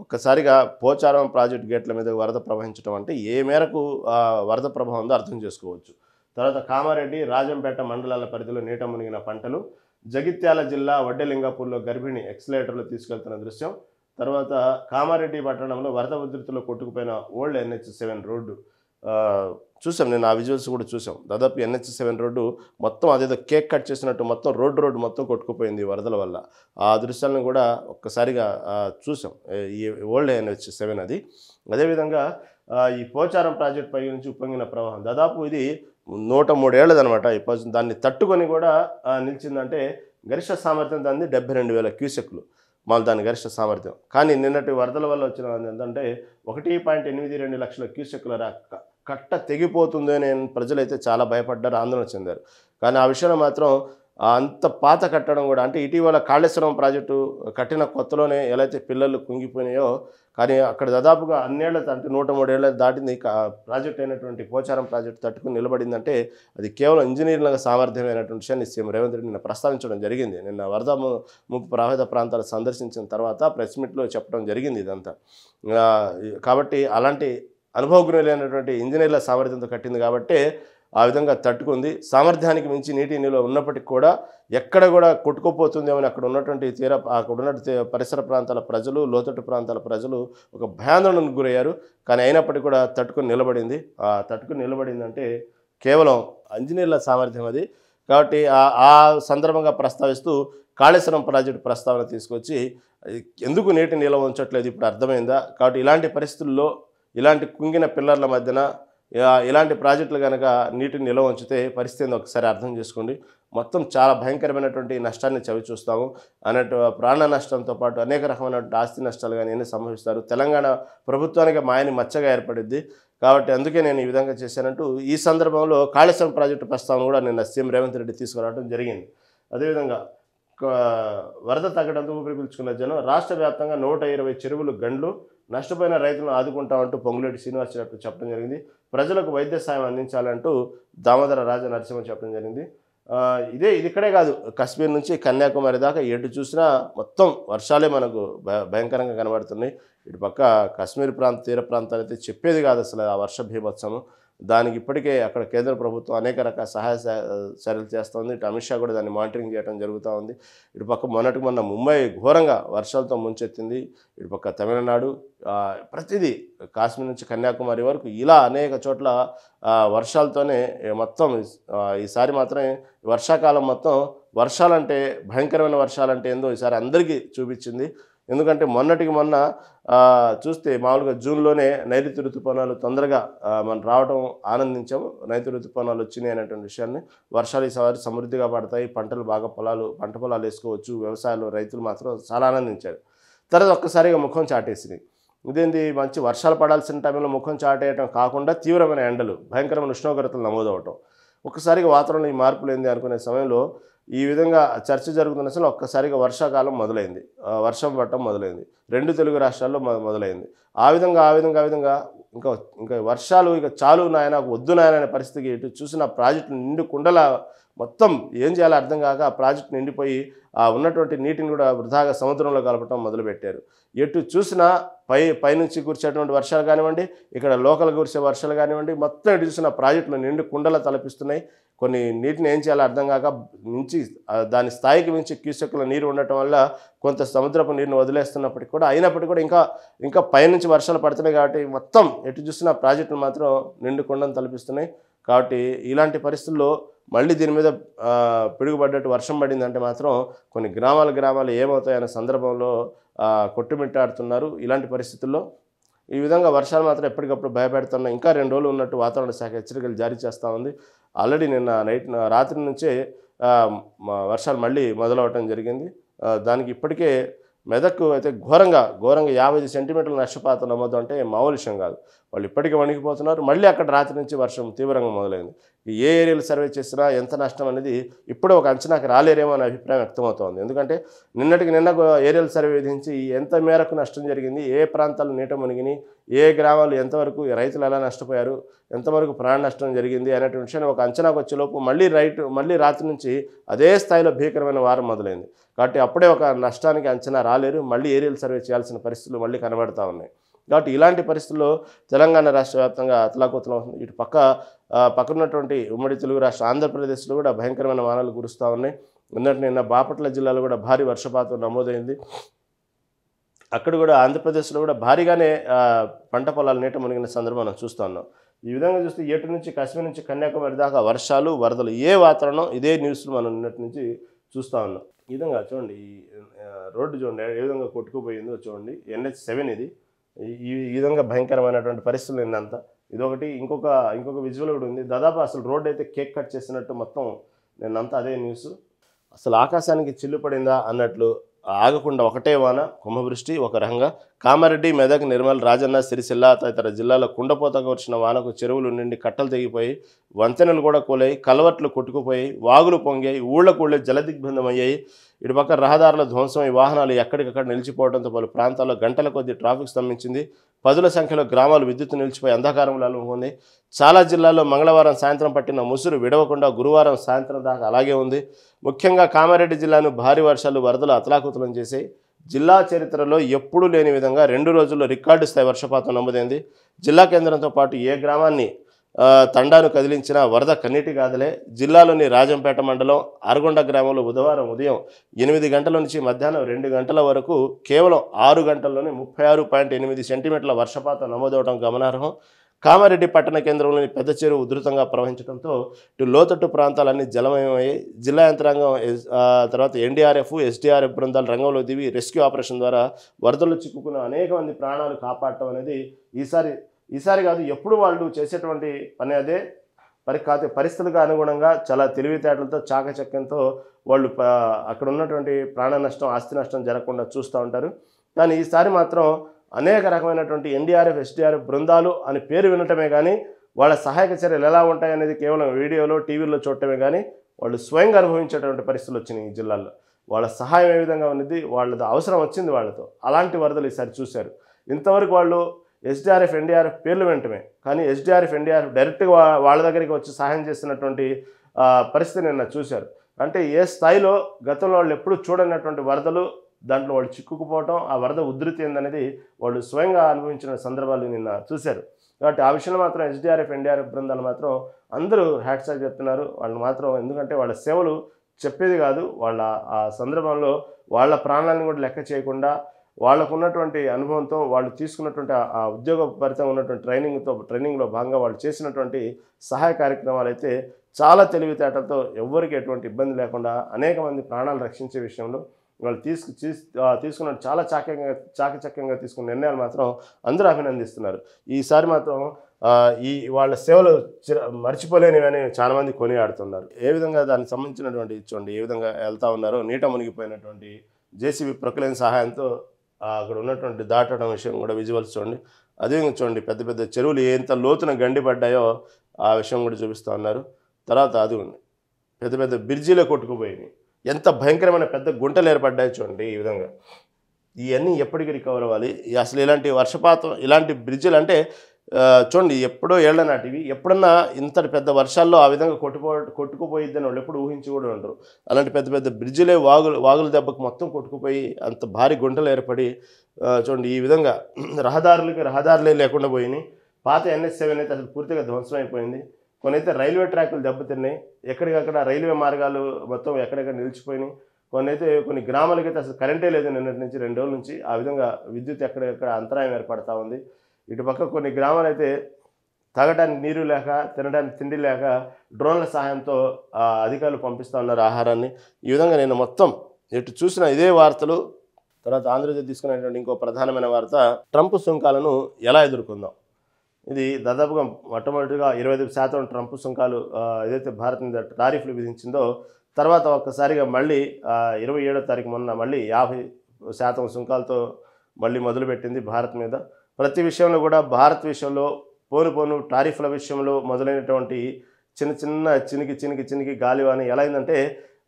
ఒక్కసారిగా పోచారం ప్రాజెక్ట్ గేట్ల మీద వరద ప్రవహించడం అంటే ఏ మేరకు వరద ప్రభావం ఉందో అర్థం చేసుకోవచ్చు. తర్వాత కామారెడ్డి, రాజంపేట మండలాల పరిధిలో నీట మునిగిన పంటలు, జగిత్యాల జిల్లా వడ్డెలింగాపూర్లో గర్భిణి ఎక్సలేటర్లో తీసుకెళ్తున్న దృశ్యం. తర్వాత కామారెడ్డి పట్టణంలో వరద ఉధృతిలో కొట్టుకుపోయిన ఓల్డ్ NH7 రోడ్డు చూసాం. నేను ఆ విజువల్స్ కూడా చూసాం. దాదాపు NH7 రోడ్డు మొత్తం అదేదో కేక్ కట్ చేసినట్టు మొత్తం రోడ్డు మొత్తం కొట్టుకుపోయింది వరదల వల్ల. ఆ దృశ్యాలను కూడా ఒక్కసారిగా చూసాం. ఈ ఓల్డ్ NH7 అది. అదేవిధంగా ఈ పోచారం ప్రాజెక్ట్ పై నుంచి ఉప్పొంగిన ప్రవాహం దాదాపు ఇది 103 ఏళ్ళదనమాట. దాన్ని తట్టుకొని కూడా నిలిచిందంటే గరిష్ట సామర్థ్యం దాన్ని 72,000 క్యూసెక్లు దాని గరిష్ట సామర్థ్యం. కానీ నిన్నటి వరదల వల్ల వచ్చిన ఏంటంటే 1.82 లక్షల క్యూసెక్ల కట్ట తెగిపోతుంది అని ప్రజలైతే చాలా భయపడ్డారు, ఆందోళన చెందారు. కానీ ఆ విషయంలో మాత్రం అంత పాత కట్టడం కూడా అంటే ఇటీవల కాళేశ్వరం ప్రాజెక్టు కట్టిన కొత్తలోనే ఎలా అయితే పిల్లలు కుంగిపోయినాయో, కానీ అక్కడ దాదాపుగా అన్నేళ్ల అంటే 103 ఏళ్ళ దాటింది ప్రాజెక్ట్ అయినటువంటి పోచారం ప్రాజెక్టు తట్టుకుని నిలబడిందంటే అది కేవలం ఇంజనీరింగ్ సామర్థ్యమైనటువంటి విషయాన్ని సీఎం రేవంత్ రెడ్డి నిన్న ప్రస్తావించడం జరిగింది. నిన్న వరద ముప్పు ప్రభావిత ప్రాంతాలు సందర్శించిన తర్వాత ప్రెస్ మీట్లో చెప్పడం జరిగింది ఇదంతా. కాబట్టి అలాంటి అనుభవజ్ఞులైనటువంటి ఇంజనీర్ల సామర్థ్యంతో కట్టింది కాబట్టి ఆ విధంగా తట్టుకుంది. సామర్థ్యానికి మించి నీటి నిల్వ ఉన్నప్పటికీ కూడా ఎక్కడ కూడా కొట్టుకుపోతుందేమో అక్కడ ఉన్నటువంటి అక్కడ ఉన్న పరిసర ప్రాంతాల ప్రజలు, లోతట్టు ప్రాంతాల ప్రజలు ఒక భయాందోళనకు గురయ్యారు. కానీ అయినప్పటికీ కూడా తట్టుకుని నిలబడింది. తట్టుకుని నిలబడిందంటే కేవలం ఇంజనీర్ల సామర్థ్యం అది. కాబట్టి ఆ సందర్భంగా ప్రస్తావిస్తూ కాళేశ్వరం ప్రాజెక్టు ప్రస్తావన తీసుకొచ్చి ఎందుకు నీటి నిల్వ ఉంచట్లేదు ఇప్పుడు అర్థమైందా. కాబట్టి ఇలాంటి పరిస్థితుల్లో ఇలాంటి కుంగిన పిల్లర్ల మధ్యన ఇలాంటి ప్రాజెక్టులు కనుక నీటిని నిల్వ ఉంచితే పరిస్థితి ఒకసారి అర్థం చేసుకోండి. మొత్తం చాలా భయంకరమైనటువంటి నష్టాన్ని చవిచూస్తాము అన్నట్టు. ప్రాణ నష్టంతో పాటు అనేక రకమైనటువంటి ఆస్తి నష్టాలు కానీ ఎన్ని సంభవిస్తారు. తెలంగాణ ప్రభుత్వానికి మాయని మచ్చగా ఏర్పడింది. కాబట్టి అందుకే నేను ఈ విధంగా చేశానంటూ ఈ సందర్భంలో కాళేశ్వరం ప్రాజెక్టు ప్రస్తావన కూడా నిన్న సీఎం రేవంత్ రెడ్డి తీసుకురావడం జరిగింది. అదేవిధంగా వరద తగ్గడంతో ఊపిరి పీల్చుకున్న జనం రాష్ట్ర వ్యాప్తంగా 120 చెరువులు గండ్లు, నష్టపోయిన రైతులను ఆదుకుంటామంటూ పొంగులేటి శ్రీనివాస్ చెప్పడం జరిగింది. ప్రజలకు వైద్య సాయం అందించాలంటూ దామోదర రాజ నరసింహ చెప్పడం జరిగింది. ఇది ఇక్కడే కాదు, కశ్మీర్ నుంచి కన్యాకుమారి దాకా ఎటు చూసినా మొత్తం వర్షాలే మనకు భయంకరంగా కనబడుతున్నాయి. ఇటు పక్క కశ్మీర్ తీర ప్రాంతాలు అయితే చెప్పేది కాదు అసలు ఆ వర్ష బీభత్సము. దానికి ఇప్పటికే అక్కడ కేంద్ర ప్రభుత్వం అనేక రకాల సహాయ చర్యలు చేస్తుంది. ఇటు అమిత్ షా కూడా దాన్ని మానిటరింగ్ చేయడం జరుగుతూ ఉంది. ఇటు పక్క మొన్న ముంబై ఘోరంగా వర్షాలతో ముంచెత్తింది. ఇటు పక్క తమిళనాడు ప్రతిదీ కాశ్మీర్ నుంచి కన్యాకుమారి వరకు ఇలా అనేక చోట్ల వర్షాలతోనే మొత్తం ఈసారి మాత్రమే వర్షాకాలం మొత్తం వర్షాలంటే భయంకరమైన వర్షాలంటే ఏందో ఈసారి అందరికీ చూపించింది. ఎందుకంటే మొన్నటికి మొన్న చూస్తే మామూలుగా జూన్లోనే నైరుతి ఋతుపవనాలు తొందరగా మనం రావడం ఆనందించాము. నైరుతి ఋతుపవనాలు వచ్చినాయి అనేటువంటి విషయాన్ని. వర్షాలు ఈసారి సమృద్ధిగా పడతాయి, పంటలు బాగా పంట పొలాలు వేసుకోవచ్చు, వ్యవసాయాలు రైతులు మాత్రం చాలా ఆనందించారు. తర్వాత ఒక్కసారిగా ముఖం చాటేసింది. ఇదేంటి మంచి వర్షాలు పడాల్సిన టైంలో ముఖం చాటేయటం కాకుండా తీవ్రమైన ఎండలు, భయంకరమైన ఉష్ణోగ్రతలు నమోదవటం, ఒక్కసారిగా వాతావరణంలో ఈ మార్పులు ఏంది అనుకునే సమయంలో ఈ విధంగా చర్చ జరుగుతున్న అసలు ఒక్కసారిగా వర్షాకాలం మొదలైంది, వర్షం పడటం మొదలైంది. 2 తెలుగు రాష్ట్రాల్లో మొదలైంది. ఆ విధంగా ఇంకా వర్షాలు ఇక చాలు నాయన వద్దు నాయన అనే పరిస్థితికి ఇటు చూసిన ప్రాజెక్టు నిండు కుండల మొత్తం ఏం చేయాలో అర్థం కాక ఆ ప్రాజెక్టు నిండిపోయి ఉన్నటువంటి నీటిని కూడా వృధాగా సముద్రంలో కలపటం మొదలుపెట్టారు. ఎటు చూసినా పైనుంచి కురిసేటువంటి వర్షాలు కానివ్వండి, ఇక్కడ లోకల్ కురిసే వర్షాలు కానివ్వండి, మొత్తం ఎటు చూసిన ప్రాజెక్టులు నిండు కుండల తలపిస్తున్నాయి. కొన్ని నీటిని ఏం చేయాలో అర్థం కాక దాని స్థాయికి మించి క్యూసెక్కుల నీరు ఉండటం వల్ల కొంత సముద్రపు నీరుని వదిలేస్తున్నప్పటికీ కూడా అయినప్పటికీ కూడా ఇంకా పైనుంచి వర్షాలు పడుతున్నాయి. కాబట్టి మొత్తం ఎటు చూసిన ప్రాజెక్టులు మాత్రం నిండు కుండను తలపిస్తున్నాయి. కాబట్టి ఇలాంటి పరిస్థితుల్లో మళ్ళీ దీని మీద పిడుగుపడ్డట్టు వర్షం పడిందంటే మాత్రం కొన్ని గ్రామాలు ఏమవుతాయనే సందర్భంలో కొట్టుమిట్టాడుతున్నారు. ఇలాంటి పరిస్థితుల్లో ఈ విధంగా వర్షాలు మాత్రం ఎప్పటికప్పుడు భయపెడుతున్నా. ఇంకా 2 రోజులు ఉన్నట్టు వాతావరణ శాఖ హెచ్చరికలు జారీ చేస్తూ ఉంది. ఆల్రెడీ నిన్న రాత్రి నుంచే వర్షాలు మళ్ళీ మొదలవటం జరిగింది. దానికి ఇప్పటికే మెదక్కు అయితే ఘోరంగా 55 సెంటీమీటర్ల నష్టపాతం నమోదు అంటే మామూలు విషయం కాదు. వాళ్ళు ఇప్పటికీ వణికిపోతున్నారు. మళ్ళీ అక్కడ రాత్రి నుంచి వర్షం తీవ్రంగా మొదలైంది. ఏ ఏరియాలు సర్వే చేసినా ఎంత నష్టం అనేది ఇప్పుడే ఒక అంచనాకు రాలేరేమో అనే అభిప్రాయం వ్యక్తమవుతోంది. ఎందుకంటే నిన్న ఏరియల్ సర్వే విధించి ఎంత మేరకు నష్టం జరిగింది, ఏ ప్రాంతాలు నీట మునిగినాయి, ఏ గ్రామాలు ఎంతవరకు రైతులు ఎలా నష్టపోయారు, ఎంతవరకు ప్రాణ నష్టం జరిగింది అనేటువంటి విషయాన్ని ఒక అంచనాకు వచ్చేలోపు మళ్ళీ రాత్రి నుంచి అదే స్థాయిలో భీకరమైన వారం మొదలైంది. కాబట్టి అప్పుడే ఒక నష్టానికి అంచనా రాలేరు. మళ్ళీ ఏరియల్ సర్వే చేయాల్సిన పరిస్థితులు మళ్ళీ కనబడతా ఉన్నాయి. కాబట్టి ఇలాంటి పరిస్థితుల్లో తెలంగాణ రాష్ట్ర వ్యాప్తంగా అతలాకుతలం అవుతుంది. ఇటు పక్కనున్నటువంటి ఉమ్మడి తెలుగు రాష్ట్ర ఆంధ్రప్రదేశ్లో కూడా భయంకరమైన వానలు కురుస్తూ ఉన్నాయి. నిన్న బాపట్ల జిల్లాలో కూడా భారీ వర్షపాతం నమోదైంది. అక్కడ కూడా ఆంధ్రప్రదేశ్లో కూడా భారీగానే పంట పొలాలు నీట మునిగిన సందర్భం మనం చూస్తూ ఉన్నాం. ఈ విధంగా చూస్తే ఏటు నుంచి కాశ్మీర్ నుంచి కన్యాకుమారి దాకా వర్షాలు వరదలు ఇదే వాతావరణం ఇదే న్యూస్లు మనం నిన్నటి నుంచి చూస్తూ ఉన్నాం. ఈ విధంగా చూడండి, ఈ రోడ్డు చూడండి ఏ విధంగా కొట్టుకుపోయిందో చూడండి. NH7 ఇది. ఈ విధంగా భయంకరమైనటువంటి పరిస్థితులు నిన్నంతా. ఇదొకటి. ఇంకొక విజువల్ కూడా ఉంది. దాదాపు అసలు రోడ్డు అయితే కేక్ కట్ చేసినట్టు మొత్తం నిన్నంతా అదే న్యూస్. అసలు ఆకాశానికి చిల్లు పడిందా అన్నట్లు ఆగకుండా ఒకటే వాన, కుంభవృష్టి ఒక రకంగా. కామారెడ్డి, మెదక్, నిర్మల్, రాజన్న, సిరిసిల్ల తదితర జిల్లాలో కుండపోతగా వచ్చిన వానకు చెరువులు నిండి కట్టలు తెగిపోయి, వంతెనలు కూడా కూలాయి, కలవట్లు కొట్టుకుపోయి, వాగులు పొంగాయి, ఊళ్ళకూళ్ళే జలదిగ్బంధమయ్యాయి. ఇటుపక్క రహదారుల ధ్వంసమై వాహనాలు ఎక్కడికక్కడ నిలిచిపోవడంతో పలు ప్రాంతాల్లో గంటల కొద్దీ ట్రాఫిక్ స్తంభించింది. పదుల సంఖ్యలో గ్రామాలు విద్యుత్తు నిలిచిపోయి అంధకారంలో అలుముకుంది. చాలా జిల్లాల్లో మంగళవారం సాయంత్రం పట్టిన ముసురు విడవకుండా గురువారం సాయంత్రం దాకా అలాగే ఉంది. ముఖ్యంగా కామారెడ్డి జిల్లాను భారీ వర్షాలు వరదలు అతలాకుతలం చేశాయి. జిల్లా చరిత్రలో ఎప్పుడూ లేని విధంగా 2 రోజుల్లో రికార్డు స్థాయి వర్షపాతం నమోదైంది. జిల్లా కేంద్రంతో పాటు ఏ గ్రామాన్ని తండాను కదిలించిన వరద కన్నీటి గాథలే. జిల్లాలోని రాజంపేట మండలం ఆరుగొండ గ్రామంలో బుధవారం ఉదయం 8 గంటల నుంచి మధ్యాహ్నం 2 గంటల వరకు కేవలం 6 గంటల్లోనే 36.8 సెంటీమీటర్ల వర్షపాతం నమోదవడం గమనార్హం. కామారెడ్డి పట్టణ కేంద్రంలోని పెద్ద చెరువు ఉధృతంగా ప్రవహించడంతో ఇటు లోతట్టు ప్రాంతాలన్నీ జలమయమయ్యాయి. జిల్లా యంత్రాంగం తర్వాత NDRF, SDRF బృందాలు రంగంలో దిగి రెస్క్యూ ఆపరేషన్ ద్వారా వరదలు చిక్కుకున్న అనేక మంది ప్రాణాలు కాపాడటం అనేది ఈసారి కాదు ఎప్పుడు వాళ్ళు చేసేటువంటి పని అదే. పరిస్థితులకు అనుగుణంగా చాలా తెలివితేటలతో చాకచక్యంతో వాళ్ళు అక్కడ ఉన్నటువంటి ప్రాణ నష్టం, ఆస్తి నష్టం జరగకుండా చూస్తూ ఉంటారు. కానీ ఈసారి మాత్రం అనేక రకమైనటువంటి NDRF, SDRF బృందాలు అని పేరు వినటమే కానీ వాళ్ళ సహాయక చర్యలు ఎలా ఉంటాయనేది కేవలం వీడియోలో, టీవీలో చూడటమే కానీ వాళ్ళు స్వయంగా అనుభవించేటువంటి పరిస్థితులు వచ్చినాయి ఈ జిల్లాల్లో. వాళ్ళ సహాయం ఏ విధంగా ఉన్నది, వాళ్ళది అవసరం వచ్చింది వాళ్ళతో. అలాంటి వరదలు ఈసారి చూశారు. ఇంతవరకు వాళ్ళు SDRF, NDRF పేర్లు వినటమే కానీ SDRF, NDRF డైరెక్ట్గా వాళ్ళ దగ్గరికి వచ్చి సహాయం చేస్తున్నటువంటి పరిస్థితి నిన్న చూశారు. అంటే ఏ స్థాయిలో గతంలో వాళ్ళు ఎప్పుడు చూడనటువంటి వరదలు, దాంట్లో వాళ్ళు చిక్కుకుపోవటం, ఆ వరద ఉధృతి ఏందనేది వాళ్ళు స్వయంగా అనుభవించిన సందర్భాలు నిన్న చూశారు. కాబట్టి ఆ విషయంలో మాత్రం SDRF, NDRF బృందాలు మాత్రం అందరూ హ్యాట్స్ ఆఫ్ చెప్తున్నారు. వాళ్ళు మాత్రం ఎందుకంటే వాళ్ళ సేవలు చెప్పేది కాదు, వాళ్ళ ఆ సందర్భంలో వాళ్ళ ప్రాణాలను కూడా లెక్క చేయకుండా వాళ్ళకు ఉన్నటువంటి అనుభవంతో వాళ్ళు తీసుకున్నటువంటి ఆ ఉద్యోగపరితం ఉన్నటువంటి ట్రైనింగ్లో భాగంగా వాళ్ళు చేసినటువంటి సహాయ కార్యక్రమాలు అయితే చాలా తెలివితేటలతో ఎవ్వరికి ఎటువంటి ఇబ్బంది లేకుండా అనేక మంది ప్రాణాలు రక్షించే విషయంలో వాళ్ళు తీసుకున్న చాలా చాకచక్యంగా తీసుకున్న నిర్ణయాలు మాత్రం అందరూ అభినందిస్తున్నారు. ఈసారి మాత్రం వాళ్ళ సేవలు మర్చిపోలేనివని చాలామంది కొనియాడుతున్నారు. ఏ విధంగా దానికి సంబంధించినటువంటి చూడండి ఏ విధంగా వెళ్తూ ఉన్నారో. నీట మునిగిపోయినటువంటి JCB ప్రొక్లైన్ సహాయంతో అక్కడ ఉన్నటువంటి దాటడం విషయం కూడా విజువల్స్ చూడండి. అదే చూడండి పెద్ద పెద్ద చెరువులు ఎంత లోతున గండిపడ్డాయో ఆ విషయం కూడా చూపిస్తూ ఉన్నారు. తర్వాత అది పెద్ద పెద్ద బ్రిడ్జీలో కొట్టుకుపోయినాయి, ఎంత భయంకరమైన పెద్ద గుంటలు ఏర్పడ్డాయి చూడండి. ఈ విధంగా ఇవన్నీ ఎప్పటికీ రికవర్ అవ్వాలి. అసలు ఇలాంటి వర్షపాతం, ఇలాంటి బ్రిడ్జిలు అంటే చూడండి ఎప్పుడో ఏళ్ల నాటివి. ఎప్పుడన్నా ఇంతటి పెద్ద వర్షాల్లో ఆ విధంగా కొట్టుకుపోయిద్దని వాళ్ళు ఎప్పుడు ఊహించి కూడా ఉండరు. అలాంటి పెద్ద పెద్ద బ్రిడ్జిలే వాగుల దెబ్బకు మొత్తం కొట్టుకుపోయి అంత భారీ గుంటలు ఏర్పడి చూడండి ఈ విధంగా రహదారులే లేకుండా పోయినాయి. పాత NH7 అయితే అసలు పూర్తిగా ధ్వంసం అయిపోయింది. కొన్ని అయితే రైల్వే ట్రాకులు దెబ్బతిన్నాయి. ఎక్కడికక్కడ రైల్వే మార్గాలు మొత్తం ఎక్కడెక్కడ నిలిచిపోయినాయి. కొన్ని గ్రామాలకైతే అసలు కరెంటే లేదు నిన్నటి నుంచి 2 రోజుల నుంచి. ఆ విధంగా విద్యుత్ ఎక్కడెక్కడ అంతరాయం ఏర్పడతా ఉంది. ఇటుపక్క కొన్ని గ్రామాలు అయితే తాగడానికి నీరు లేక, తినడానికి తిండి లేక డ్రోన్ల సహాయంతో అధికారులు పంపిస్తూ ఉన్నారు ఆహారాన్ని. ఈ విధంగా నేను మొత్తం ఎటు చూసిన ఇదే వార్తలు. తర్వాత ఆంధ్రజ్యోతి తీసుకునేటువంటి ఇంకో ప్రధానమైన వార్త, ట్రంప్ సుంకాలను ఎలా ఎదుర్కొందాం. ఇది దాదాపుగా మొట్టమొదటిగా 25% ట్రంప్ సుంకాలు ఏదైతే భారత్ మీద టారిఫ్లు విధించిందో తర్వాత ఒక్కసారిగా మళ్ళీ 27వ తారీఖు మొన్న మళ్ళీ 50% సుంకాలతో మళ్ళీ మొదలుపెట్టింది భారత్ మీద. ప్రతి విషయంలో కూడా భారత్ విషయంలో పోను టారిఫ్ల విషయంలో మొదలైనటువంటి చినికి గాలివాని ఎలా అయిందంటే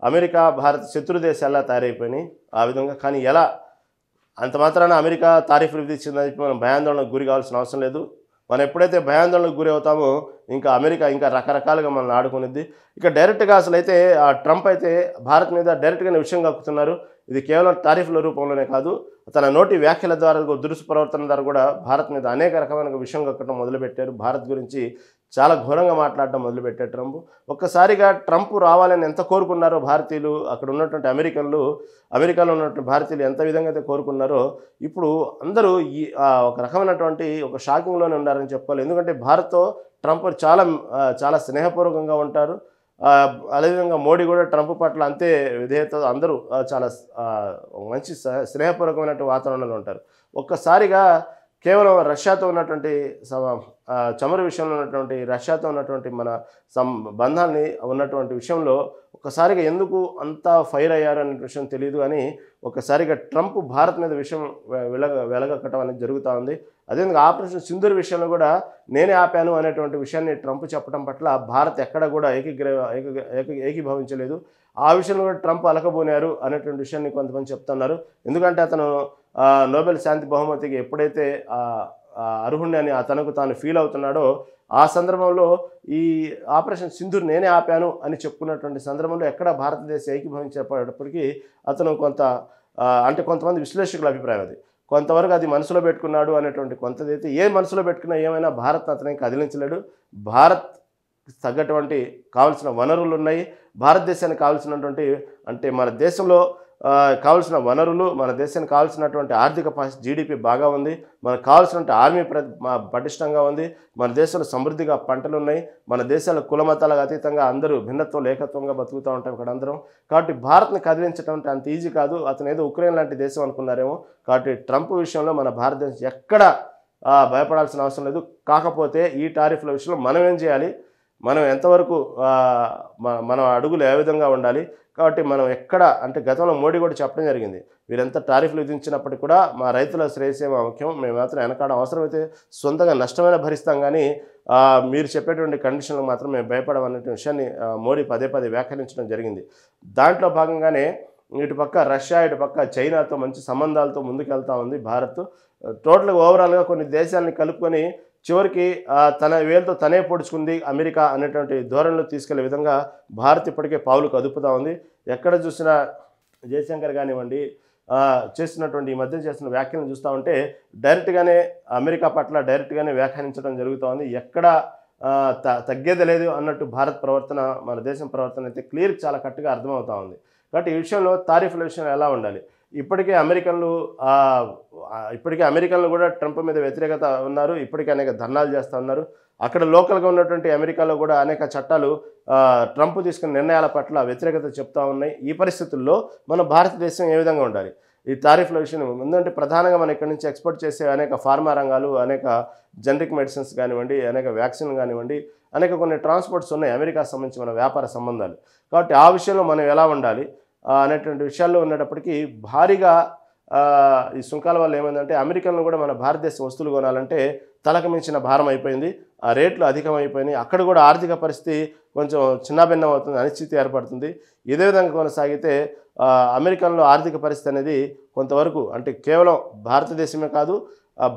అమెరికా, భారత్ శత్రు దేశాల్లా తయారైపోయినాయి. ఆ విధంగా కానీ ఎలా అంత మాత్రాన అమెరికా టారిఫ్లు విధించిందని చెప్పి మనం భయాందోళనకు గురి కావాల్సిన అవసరం లేదు. మనం ఎప్పుడైతే భయాందోళనకు గురి అవుతామో ఇంకా అమెరికా ఇంకా రకరకాలుగా మనల్ని ఆడుకునిద్ది. ఇక డైరెక్ట్గా అసలు అయితే ఆ ట్రంప్ అయితే భారత్ మీద డైరెక్ట్గానే విషయం కక్కుతున్నారు. ఇది కేవలం టారిఫ్ల రూపంలోనే కాదు, తన నోటి వ్యాఖ్యల ద్వారా దురుసు ప్రవర్తన ద్వారా కూడా భారత్ మీద అనేక రకమైన విషయం కక్కడం మొదలుపెట్టారు. భారత్ గురించి చాలా ఘోరంగా మాట్లాడటం మొదలుపెట్టారు ట్రంప్. ఒక్కసారిగా ట్రంప్ రావాలని ఎంత కోరుకున్నారో భారతీయులు, అక్కడ ఉన్నటువంటి అమెరికాలో ఉన్నటువంటి భారతీయులు ఎంత విధంగా అయితే కోరుకున్నారో, ఇప్పుడు అందరూ ఒక రకమైనటువంటి ఒక షాకింగ్లోనే ఉన్నారని చెప్పుకోవాలి. ఎందుకంటే భారత్తో ట్రంప్ చాలా స్నేహపూర్వకంగా ఉంటారు. అదేవిధంగా మోడీ కూడా ట్రంప్ పట్ల అంతే విధేయత, అందరూ చాలా మంచి స్నేహపూర్వకమైనటువంటి వాతావరణంలో ఉంటారు. ఒక్కసారిగా కేవలం రష్యాతో ఉన్నటువంటి చమురు విషయంలో ఉన్నటువంటి రష్యాతో ఉన్నటువంటి మన బంధాన్ని ఉన్నటువంటి విషయంలో ఒక్కసారిగా ఎందుకు అంతా ఫైర్ అయ్యారు అనే విషయం తెలియదు. కానీ ఒక్కసారిగా ట్రంప్ భారత్ మీద విషయం వెలగక్కటం అనేది జరుగుతూ ఉంది. అదేవిధంగా ఆపరేషన్ సింధూర్ విషయంలో కూడా నేనే ఆపాను అనేటువంటి విషయాన్ని ట్రంప్ చెప్పడం పట్ల భారత్ ఎక్కడ కూడా ఏకీభవించలేదు. ఆ విషయంలో కూడా ట్రంప్ అలకబోనారు అనేటువంటి విషయాన్ని కొంతమంది చెప్తున్నారు. ఎందుకంటే అతను నోబెల్ శాంతి బహుమతికి ఎప్పుడైతే అర్హుణ్ణి అని తనకు తాను ఫీల్ అవుతున్నాడో, ఆ సందర్భంలో ఈ ఆపరేషన్ సింధూర్ నేనే ఆపాను అని చెప్పుకున్నటువంటి సందర్భంలో ఎక్కడ భారతదేశం ఏకీభవించేటప్పటికీ అతను కొంతమంది విశ్లేషకుల అభిప్రాయం అది. కొంతవరకు అది మనసులో పెట్టుకున్నాడు అనేటువంటి కొంతదైతే, ఏ మనసులో పెట్టుకున్నా ఏమైనా భారత్ అతనికి కదిలించలేడు. భారత్ తగ్గటువంటి కావాల్సిన వనరులు ఉన్నాయి. భారతదేశానికి కావాల్సినటువంటి మన దేశంలో కావాల్సిన వనరులు, మన దేశానికి కావాల్సినటువంటి ఆర్థిక పరిస్థితి, జీడిపి బాగా ఉంది. మనకు కావాల్సినటువంటి ఆర్మీ పటిష్టంగా ఉంది. మన దేశంలో సమృద్ధిగా పంటలు ఉన్నాయి. మన దేశాల కులమతాలకు అతీతంగా అందరూ భిన్నత్వం ఏకత్వంగా బతుకుతూ ఉంటాం ఇక్కడ అందరం. కాబట్టి భారత్ని కదిలించడం అంత ఈజీ కాదు. అతను ఏదో ఉక్రెయిన్ లాంటి దేశం అనుకున్నారేమో. కాబట్టి ట్రంప్ విషయంలో మన భారతదేశం ఎక్కడ భయపడాల్సిన అవసరం లేదు. కాకపోతే ఈ టారిఫ్ల విషయంలో మనం ఏం చేయాలి, మనం ఎంతవరకు మన అడుగులు ఏ విధంగా ఉండాలి. కాబట్టి మనం గతంలో మోడీ కూడా చెప్పడం జరిగింది, వీరంతా టారిఫ్లు విధించినప్పటికీ కూడా మా రైతుల శ్రేయస్సే మా ముఖ్యం, మేము మాత్రం వెనకాడ అవసరమైతే సొంతంగా నష్టమైనా భరిస్తాం, కానీ మీరు చెప్పేటువంటి కండిషన్లకు మాత్రం మేము భయపడమనే విషయాన్ని మోడీ పదే వ్యాఖ్యానించడం జరిగింది. దాంట్లో భాగంగానే ఇటుపక్క రష్యా, ఇటుపక్క చైనాతో మంచి సంబంధాలతో ముందుకెళ్తా ఉంది భారత్. టోటల్గా ఓవరాల్గా కొన్ని దేశాలని కలుపుకొని చివరికి తన వేలుతో తనే పొడుచుకుంది అమెరికా అనేటువంటి ధోరణిలో తీసుకెళ్లే విధంగా భారత్ ఇప్పటికే పావులు కదుపుతూ ఉంది. ఎక్కడ చూసినా జయశంకర్ కానివ్వండి చేస్తున్నటువంటి ఈ మధ్య చేస్తున్న వ్యాఖ్యలను చూస్తూ ఉంటే డైరెక్ట్గానే అమెరికా పట్ల డైరెక్ట్గానే వ్యాఖ్యానించడం జరుగుతూ ఉంది. ఎక్కడ తగ్గేది లేదు అన్నట్టు భారత్ ప్రవర్తన, మన దేశం ప్రవర్తన అయితే చాలా కట్టుగా అర్థమవుతూ ఉంది. కాబట్టి ఈ విషయంలో తారీఫ్ల విషయంలో ఎలా ఉండాలి, ఇప్పటికే అమెరికన్లు కూడా ట్రంప్ మీద వ్యతిరేకత ఉన్నారు. ఇప్పటికే అనేక ధర్నాలు చేస్తూ ఉన్నారు. అక్కడ లోకల్గా ఉన్నటువంటి అమెరికాలో కూడా అనేక చట్టాలు ట్రంప్ తీసుకున్న నిర్ణయాల పట్ల వ్యతిరేకత చెప్తూ ఉన్నాయి. ఈ పరిస్థితుల్లో మన భారతదేశం ఏ విధంగా ఉండాలి ఈ తారీఫ్ల విషయం? ఎందుకంటే ప్రధానంగా మనం ఇక్కడ నుంచి ఎక్స్పోర్ట్ చేసే అనేక ఫార్మా రంగాలు, అనేక జనరిక్ మెడిసిన్స్ కానివ్వండి, అనేక వ్యాక్సిన్ కానివ్వండి, అనేక కొన్ని ట్రాన్స్పోర్ట్స్ ఉన్నాయి అమెరికాకు సంబంధించి మన వ్యాపార సంబంధాలు. కాబట్టి ఆ విషయంలో మనం ఎలా ఉండాలి అనేటువంటి విషయాల్లో ఉన్నప్పటికీ భారీగా ఈ సుంకాల వల్ల ఏమైందంటే అమెరికన్లు కూడా మన భారతదేశ వస్తువులు కొనాలంటే తలకు మించిన భారం అయిపోయింది. ఆ రేట్లు అధికమైపోయినాయి. అక్కడ కూడా ఆర్థిక పరిస్థితి కొంచెం చిన్నాభిన్నం అవుతుంది, అనిశ్చితి ఏర్పడుతుంది. ఇదే విధంగా కొనసాగితే అమెరికన్లో ఆర్థిక పరిస్థితి అనేది కొంతవరకు కేవలం భారతదేశమే కాదు,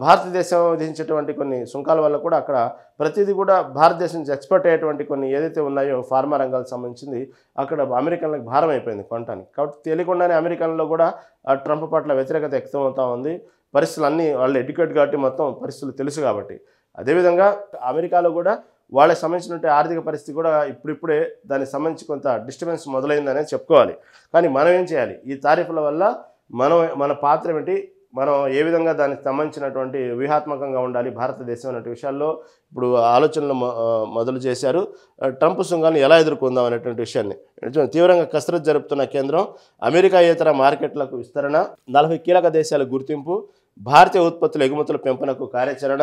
భారతదేశం విధించేటువంటి కొన్ని సుంకాల వల్ల కూడా అక్కడ ప్రతిదీ కూడా భారతదేశం నుంచి ఎక్స్పోర్ట్ అయ్యేటువంటి కొన్ని ఏదైతే ఉన్నాయో ఫార్మా రంగాలకు సంబంధించింది అక్కడ అమెరికన్లకు భారం అయిపోయింది కొనడానికి. కాబట్టి తెలియకుండానే అమెరికన్లో కూడా ట్రంప్ పట్ల వ్యతిరేకత వ్యక్తం అవుతూ ఉంది. పరిస్థితులు అన్నీ వాళ్ళు ఎడ్యుకేట్ కాబట్టి మొత్తం పరిస్థితులు తెలుసు కాబట్టి. అదేవిధంగా అమెరికాలో కూడా వాళ్ళకి సంబంధించినటువంటి ఆర్థిక పరిస్థితి కూడా ఇప్పుడిప్పుడే దానికి సంబంధించి కొంత డిస్టర్బెన్స్ మొదలైందనే చెప్పుకోవాలి. కానీ మనం ఏం చేయాలి, ఈ తారీఫ్ల వల్ల మన పాత్ర ఏమిటి, మనం ఏ విధంగా దానికి సంబంధించినటువంటి వ్యూహాత్మకంగా ఉండాలి భారతదేశం అనే విషయాల్లో ఇప్పుడు ఆలోచనలు మొదలు చేశారు. ట్రంప్ సుంకాలను ఎలా ఎదుర్కొందాం అనేటువంటి విషయాన్ని తీవ్రంగా కసరత్తు జరుపుతున్న కేంద్రం అమెరికాయేతర మార్కెట్లకు విస్తరణ, 40 కీలక దేశాల గుర్తింపు, భారతీయ ఉత్పత్తుల ఎగుమతుల పెంపునకు కార్యాచరణ,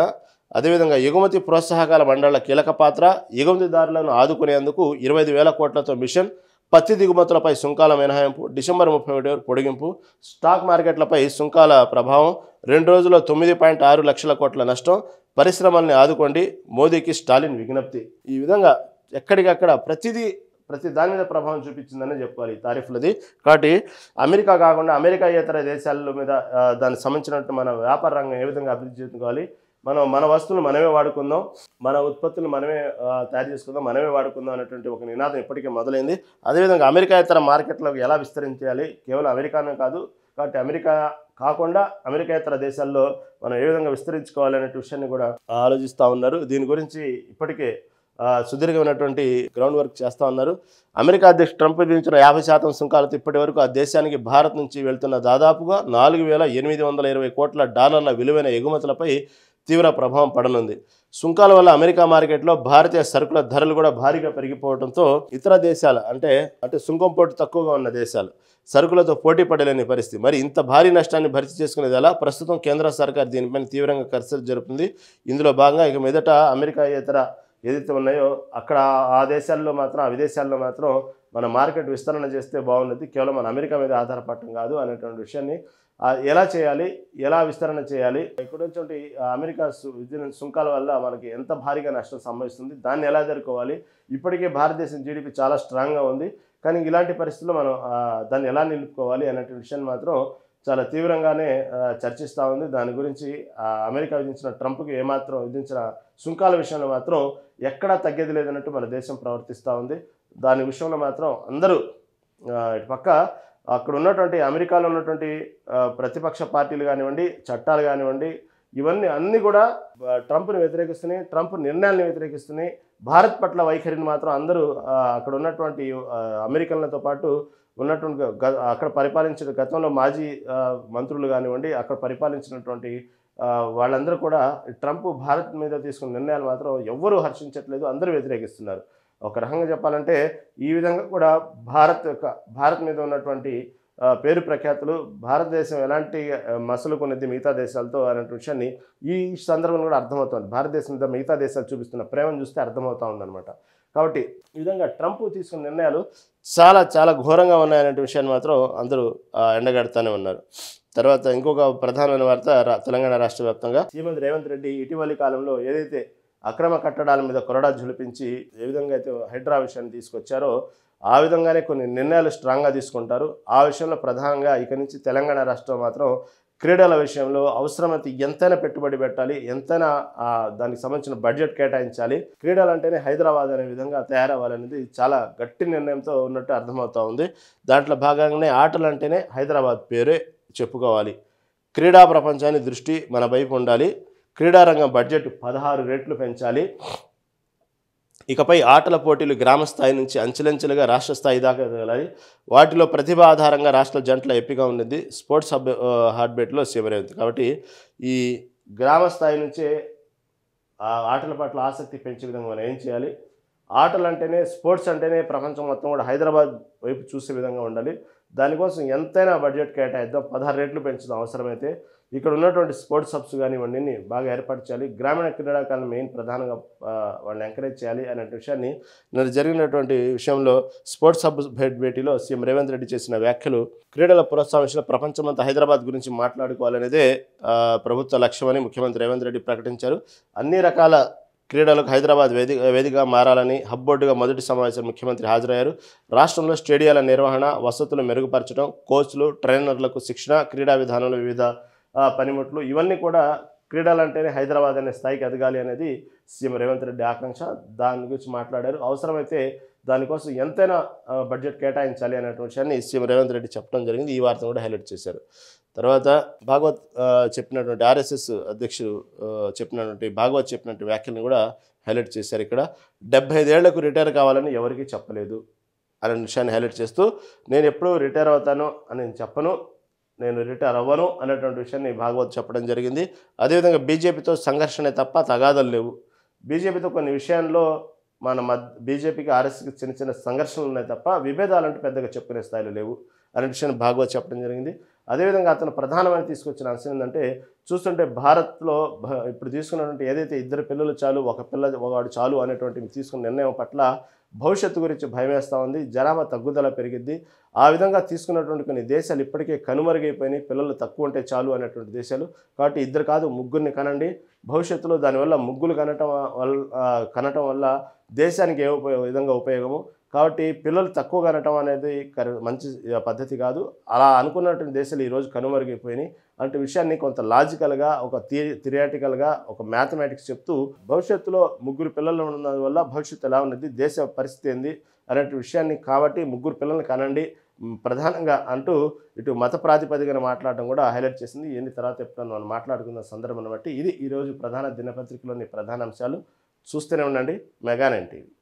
అదేవిధంగా ఎగుమతి ప్రోత్సాహకాల మండళ్ల కీలక పాత్ర, ఎగుమతిదారులను ఆదుకునేందుకు 25,000 కోట్లతో మిషన్, పత్తి దిగుమతులపై సుంకాల మినహాయింపు, డిసెంబర్ 31 వరకు పొడిగింపు, స్టాక్ మార్కెట్లపై సుంకాల ప్రభావం, 2 రోజుల్లో 9.6 లక్షల కోట్ల నష్టం, పరిశ్రమల్ని ఆదుకోండి, మోదీకి స్టాలిన్ విజ్ఞప్తి. ఈ విధంగా ఎక్కడికక్కడ ప్రతి దాని మీద ప్రభావం చూపించిందనే చెప్పుకోవాలి ఈ తారీఫ్లది. కాబట్టి అమెరికా కాకుండా అమెరికాయేతర దేశాల మీద దానికి సంబంధించినట్టు మన వ్యాపార రంగం ఏ విధంగా అభివృద్ధి చేసుకోవాలి, మన వస్తువులు మనమే వాడుకుందాం, మన ఉత్పత్తులు మనమే తయారు చేసుకుందాం, మనమే వాడుకుందాం అనేటువంటి ఒక నినాదం ఇప్పటికే మొదలైంది. అదేవిధంగా అమెరికాయేతర మార్కెట్లకు ఎలా విస్తరించాలి, కేవలం అమెరికానే కాదు, కాబట్టి అమెరికా కాకుండా అమెరికాయేతర దేశాల్లో మనం ఏ విధంగా విస్తరించుకోవాలి అనే విషయాన్ని కూడా ఆలోచిస్తూ ఉన్నారు. దీని గురించి ఇప్పటికే సుదీర్ఘమైనటువంటి గ్రౌండ్ వర్క్ చేస్తూ ఉన్నారు. అమెరికా అధ్యక్షుడు ట్రంప్ విధించిన 50% సుంకాలతో ఇప్పటి వరకు ఆ దేశానికి భారత్ నుంచి వెళ్తున్న దాదాపుగా $4,820 కోట్ల విలువైన ఎగుమతులపై తీవ్ర ప్రభావం పడనుంది. సుంకాల వల్ల అమెరికా మార్కెట్లో భారతీయ సరుకుల ధరలు కూడా భారీగా పెరిగిపోవడంతో ఇతర దేశాలు అంటే సుంకం పోటీ తక్కువగా ఉన్న దేశాలు సరుకులతో పోటీ పడలేని పరిస్థితి. మరి ఇంత భారీ నష్టాన్ని భర్తీ చేసుకునేది ఎలా? ప్రస్తుతం కేంద్ర సర్కార్ దీనిపైన తీవ్రంగా కసరత్తు జరుపుతుంది. ఇందులో భాగంగా ఇక మీదట అమెరికా ఇతర ఏదైతే ఉన్నాయో అక్కడ ఆ దేశాల్లో మాత్రం ఆ విదేశాల్లో మాత్రం మన మార్కెట్ విస్తరణ చేస్తే బాగున్నది, కేవలం మన అమెరికా మీద ఆధారపడటం కాదు అనేటువంటి విషయాన్ని ఎలా చేయాలి, ఎలా విస్తరణ చేయాలి, ఇక్కడ నుంచి అమెరికా సుంకాల వల్ల మనకి ఎంత భారీగా నష్టం సంభవిస్తుంది, దాన్ని ఎలా ఎదుర్కోవాలి. ఇప్పటికే భారతదేశం జీడిపి చాలా స్ట్రాంగ్గా ఉంది, కానీ ఇలాంటి పరిస్థితుల్లో మనం దాన్ని ఎలా నిలుపుకోవాలి అనేటువంటి విషయాన్ని మాత్రం చాలా తీవ్రంగానే చర్చిస్తూ ఉంది. దాని గురించి అమెరికా విధించిన ట్రంప్కి ఏమాత్రం విధించిన సుంకాల విషయంలో మాత్రం ఎక్కడా తగ్గేది లేదన్నట్టు మన దేశం ప్రవర్తిస్తూ ఉంది. దాని విషయంలో మాత్రం అందరూ ఇటు పక్క అక్కడ ఉన్నటువంటి అమెరికాలో ఉన్నటువంటి ప్రతిపక్ష పార్టీలు కానివ్వండి, చట్టాలు కానివ్వండి, ఇవన్నీ అన్నీ కూడా ట్రంప్ని వ్యతిరేకిస్తున్నాయి, ట్రంప్ నిర్ణయాలను వ్యతిరేకిస్తున్నాయి. భారత్ పట్ల వైఖరిని మాత్రం అందరూ అక్కడ ఉన్నటువంటి అమెరికన్లతో పాటు ఉన్నటువంటి అక్కడ పరిపాలించిన గతంలో మాజీ మంత్రులు కానివ్వండి, అక్కడ పరిపాలించినటువంటి వాళ్ళందరూ కూడా ట్రంప్ భారత్ మీద తీసుకున్న నిర్ణయాలు మాత్రం ఎవ్వరూ హర్షించట్లేదు, అందరూ వ్యతిరేకిస్తున్నారు. ఒక రకంగా చెప్పాలంటే ఈ విధంగా కూడా భారత్ మీద ఉన్నటువంటి పేరు ప్రఖ్యాతులు, భారతదేశం ఎలాంటి మసలు కొనేది మిగతా దేశాలతో అనే విషయాన్ని ఈ సందర్భంలో కూడా అర్థమవుతుంది. భారతదేశం మీద మిగతా దేశాలు చూపిస్తున్న ప్రేమను చూస్తే అర్థమవుతూ ఉందన్నమాట. కాబట్టి ఈ విధంగా ట్రంప్ తీసుకున్న నిర్ణయాలు చాలా చాలా ఘోరంగా ఉన్నాయనే విషయాన్ని మాత్రం అందరూ ఎండగడుతూనే ఉన్నారు. తర్వాత ఇంకొక ప్రధానమైన వార్త, తెలంగాణ రాష్ట్ర వ్యాప్తంగా సీఎం రేవంత్ రెడ్డి ఇటీవలి కాలంలో ఏదైతే అక్రమ కట్టడాల మీద కొరడా జులిపించి ఏ విధంగా అయితే హైడ్రా విషయాన్ని తీసుకొచ్చారో ఆ విధంగానే కొన్ని నిర్ణయాలు స్ట్రాంగ్గా తీసుకుంటారు. ఆ విషయంలో ప్రధానంగా ఇక నుంచి తెలంగాణ రాష్ట్రం మాత్రం క్రీడల విషయంలో అవసరమైతే ఎంతైనా పెట్టుబడి పెట్టాలి, ఎంతైనా దానికి సంబంధించిన బడ్జెట్ కేటాయించాలి, క్రీడలు అంటేనే హైదరాబాద్ అనే విధంగా తయారవ్వాలనేది చాలా గట్టి నిర్ణయంతో ఉన్నట్టు అర్థమవుతూ ఉంది. దాంట్లో భాగంగానే ఆటలు అంటేనే హైదరాబాద్ పేరే చెప్పుకోవాలి. క్రీడా ప్రపంచాన్ని దృష్టి మన వైపు ఉండాలి. క్రీడారంగం బడ్జెట్ 16 రెట్లు పెంచాలి. ఇకపై ఆటల పోటీలు గ్రామ స్థాయి నుంచి అంచెలంచెలుగా రాష్ట్ర స్థాయి దాకా ఎదగాలి. వాటిలో ప్రతిభ ఆధారంగా రాష్ట్ర జంటల ఎంపిక ఉన్నది స్పోర్ట్స్ హార్ట్బీట్లో సీఎం రేవంత్. కాబట్టి ఈ గ్రామ స్థాయి నుంచే ఆటల పట్ల ఆసక్తి పెంచే విధంగా మనం ఏం చేయాలి, ఆటలు అంటేనే స్పోర్ట్స్ అంటేనే ప్రపంచం మొత్తం కూడా హైదరాబాద్ వైపు చూసే విధంగా ఉండాలి. దానికోసం ఎంతైనా బడ్జెట్ కేటాయిద్దాం, 16 రెట్లు పెంచుదాం. అవసరమైతే ఇక్కడ ఉన్నటువంటి స్పోర్ట్స్ హబ్స్ కానివ్వండి బాగా ఏర్పాటు చేయాలి. గ్రామీణ క్రీడాకారులను మెయిన్ ప్రధానంగా వాళ్ళని ఎంకరేజ్ చేయాలి అనే విషయాన్ని నేను జరిగినటువంటి విషయంలో స్పోర్ట్స్ హబ్ భేటీలో సీఎం రేవంత్ రెడ్డి చేసిన వ్యాఖ్యలు క్రీడల ప్రోత్సాహంలో ప్రపంచమంతా హైదరాబాద్ గురించి మాట్లాడుకోవాలనేదే ప్రభుత్వ లక్ష్యమని ముఖ్యమంత్రి రేవంత్ రెడ్డి ప్రకటించారు. అన్ని రకాల క్రీడలకు హైదరాబాద్ వేదికగా మారాలని హబ్ బోర్డుగా మొదటి సమావేశం ముఖ్యమంత్రి హాజరయ్యారు. రాష్ట్రంలో స్టేడియాల నిర్వహణ, వసతులు మెరుగుపరచడం, కోచ్లు, ట్రైనర్లకు శిక్షణ, క్రీడా విధానంలో వివిధ పనిముట్లు, ఇవన్నీ కూడా క్రీడలంటేనే హైదరాబాద్ అనే స్థాయికి ఎదగాలి అనేది సీఎం రేవంత్ రెడ్డి ఆకాంక్ష. దాని గురించి మాట్లాడారు. అవసరమైతే దానికోసం ఎంతైనా బడ్జెట్ కేటాయించాలి అనే విషయాన్ని సీఎం రేవంత్ రెడ్డి చెప్పడం జరిగింది. ఈ వార్తను కూడా హైలైట్ చేశారు. తర్వాత భాగవత్ చెప్పినటువంటి ఆర్ఎస్ఎస్ అధ్యక్షుడు భాగవత్ చెప్పినటువంటి వ్యాఖ్యలను కూడా హైలైట్ చేశారు. ఇక్కడ 75 ఏళ్లకు రిటైర్ కావాలని ఎవరికీ చెప్పలేదు అనే విషయాన్ని హైలైట్ చేస్తూ, నేను ఎప్పుడు రిటైర్ అవుతాను అని చెప్పను, నేను రిటైర్ అవ్వను అనేటువంటి విషయాన్ని భాగవత్ చెప్పడం జరిగింది. అదేవిధంగా బీజేపీతో సంఘర్షణే తప్ప తగాదాలు లేవు. బీజేపీతో కొన్ని విషయాల్లో బీజేపీకి ఆర్ఎస్కి చిన్న చిన్న సంఘర్షణలు ఉన్నాయి తప్ప విభేదాలంటూ పెద్దగా చెప్పుకునే స్థాయిలో లేవు అనే విషయాన్ని భాగవత్ చెప్పడం జరిగింది. అదేవిధంగా అతను ప్రధానమైన తీసుకొచ్చిన అంశం ఏంటంటే, చూస్తుంటే భారత్లో ఇప్పుడు తీసుకున్నటువంటి ఏదైతే 2 పిల్లలు చాలు, ఒకవాడు చాలు అనేటువంటి తీసుకున్న నిర్ణయం పట్ల భవిష్యత్తు గురించి భయం వేస్తూ ఉంది. జనాభా తగ్గుదల పెరిగిద్ది. ఆ విధంగా తీసుకున్నటువంటి కొన్ని దేశాలు ఇప్పటికే కనుమరుగైపోయినాయి. పిల్లలు తక్కువ ఉంటే చాలు అనేటువంటి దేశాలు. కాబట్టి 2 కాదు 3 కనండి. భవిష్యత్తులో దానివల్ల ముగ్గులు కనటం వల్ల దేశానికి ఏ విధంగా ఉపయోగము. కాబట్టి పిల్లలు తక్కువ కనటం అనేది మంచి పద్ధతి కాదు. అలా అనుకున్నటువంటి దేశాలు ఈరోజు కనుమరుగైపోయినాయి అంటే విషయాన్ని కొంత లాజికల్గా, ఒక థియరిటికల్గా, ఒక మ్యాథమెటిక్స్ చెప్తూ భవిష్యత్తులో 3 పిల్లలు ఉన్నందు వల్ల భవిష్యత్తు ఎలా ఉన్నది, దేశ పరిస్థితి ఏంది అనే విషయాన్ని, కాబట్టి 3 పిల్లల్ని కనండి ప్రధానంగా అంటూ ఇటు మత ప్రాతిపదికన మాట్లాడడం కూడా హైలైట్ చేసింది. ఎన్ని తర్వాత ఎప్పుడన్నా మనం మాట్లాడుకున్న సందర్భాన్ని బట్టి ఇది ఈరోజు ప్రధాన దినపత్రికలోని ప్రధాన అంశాలు. చూస్తూనే ఉండండి మెగా నైన్ టీవీ.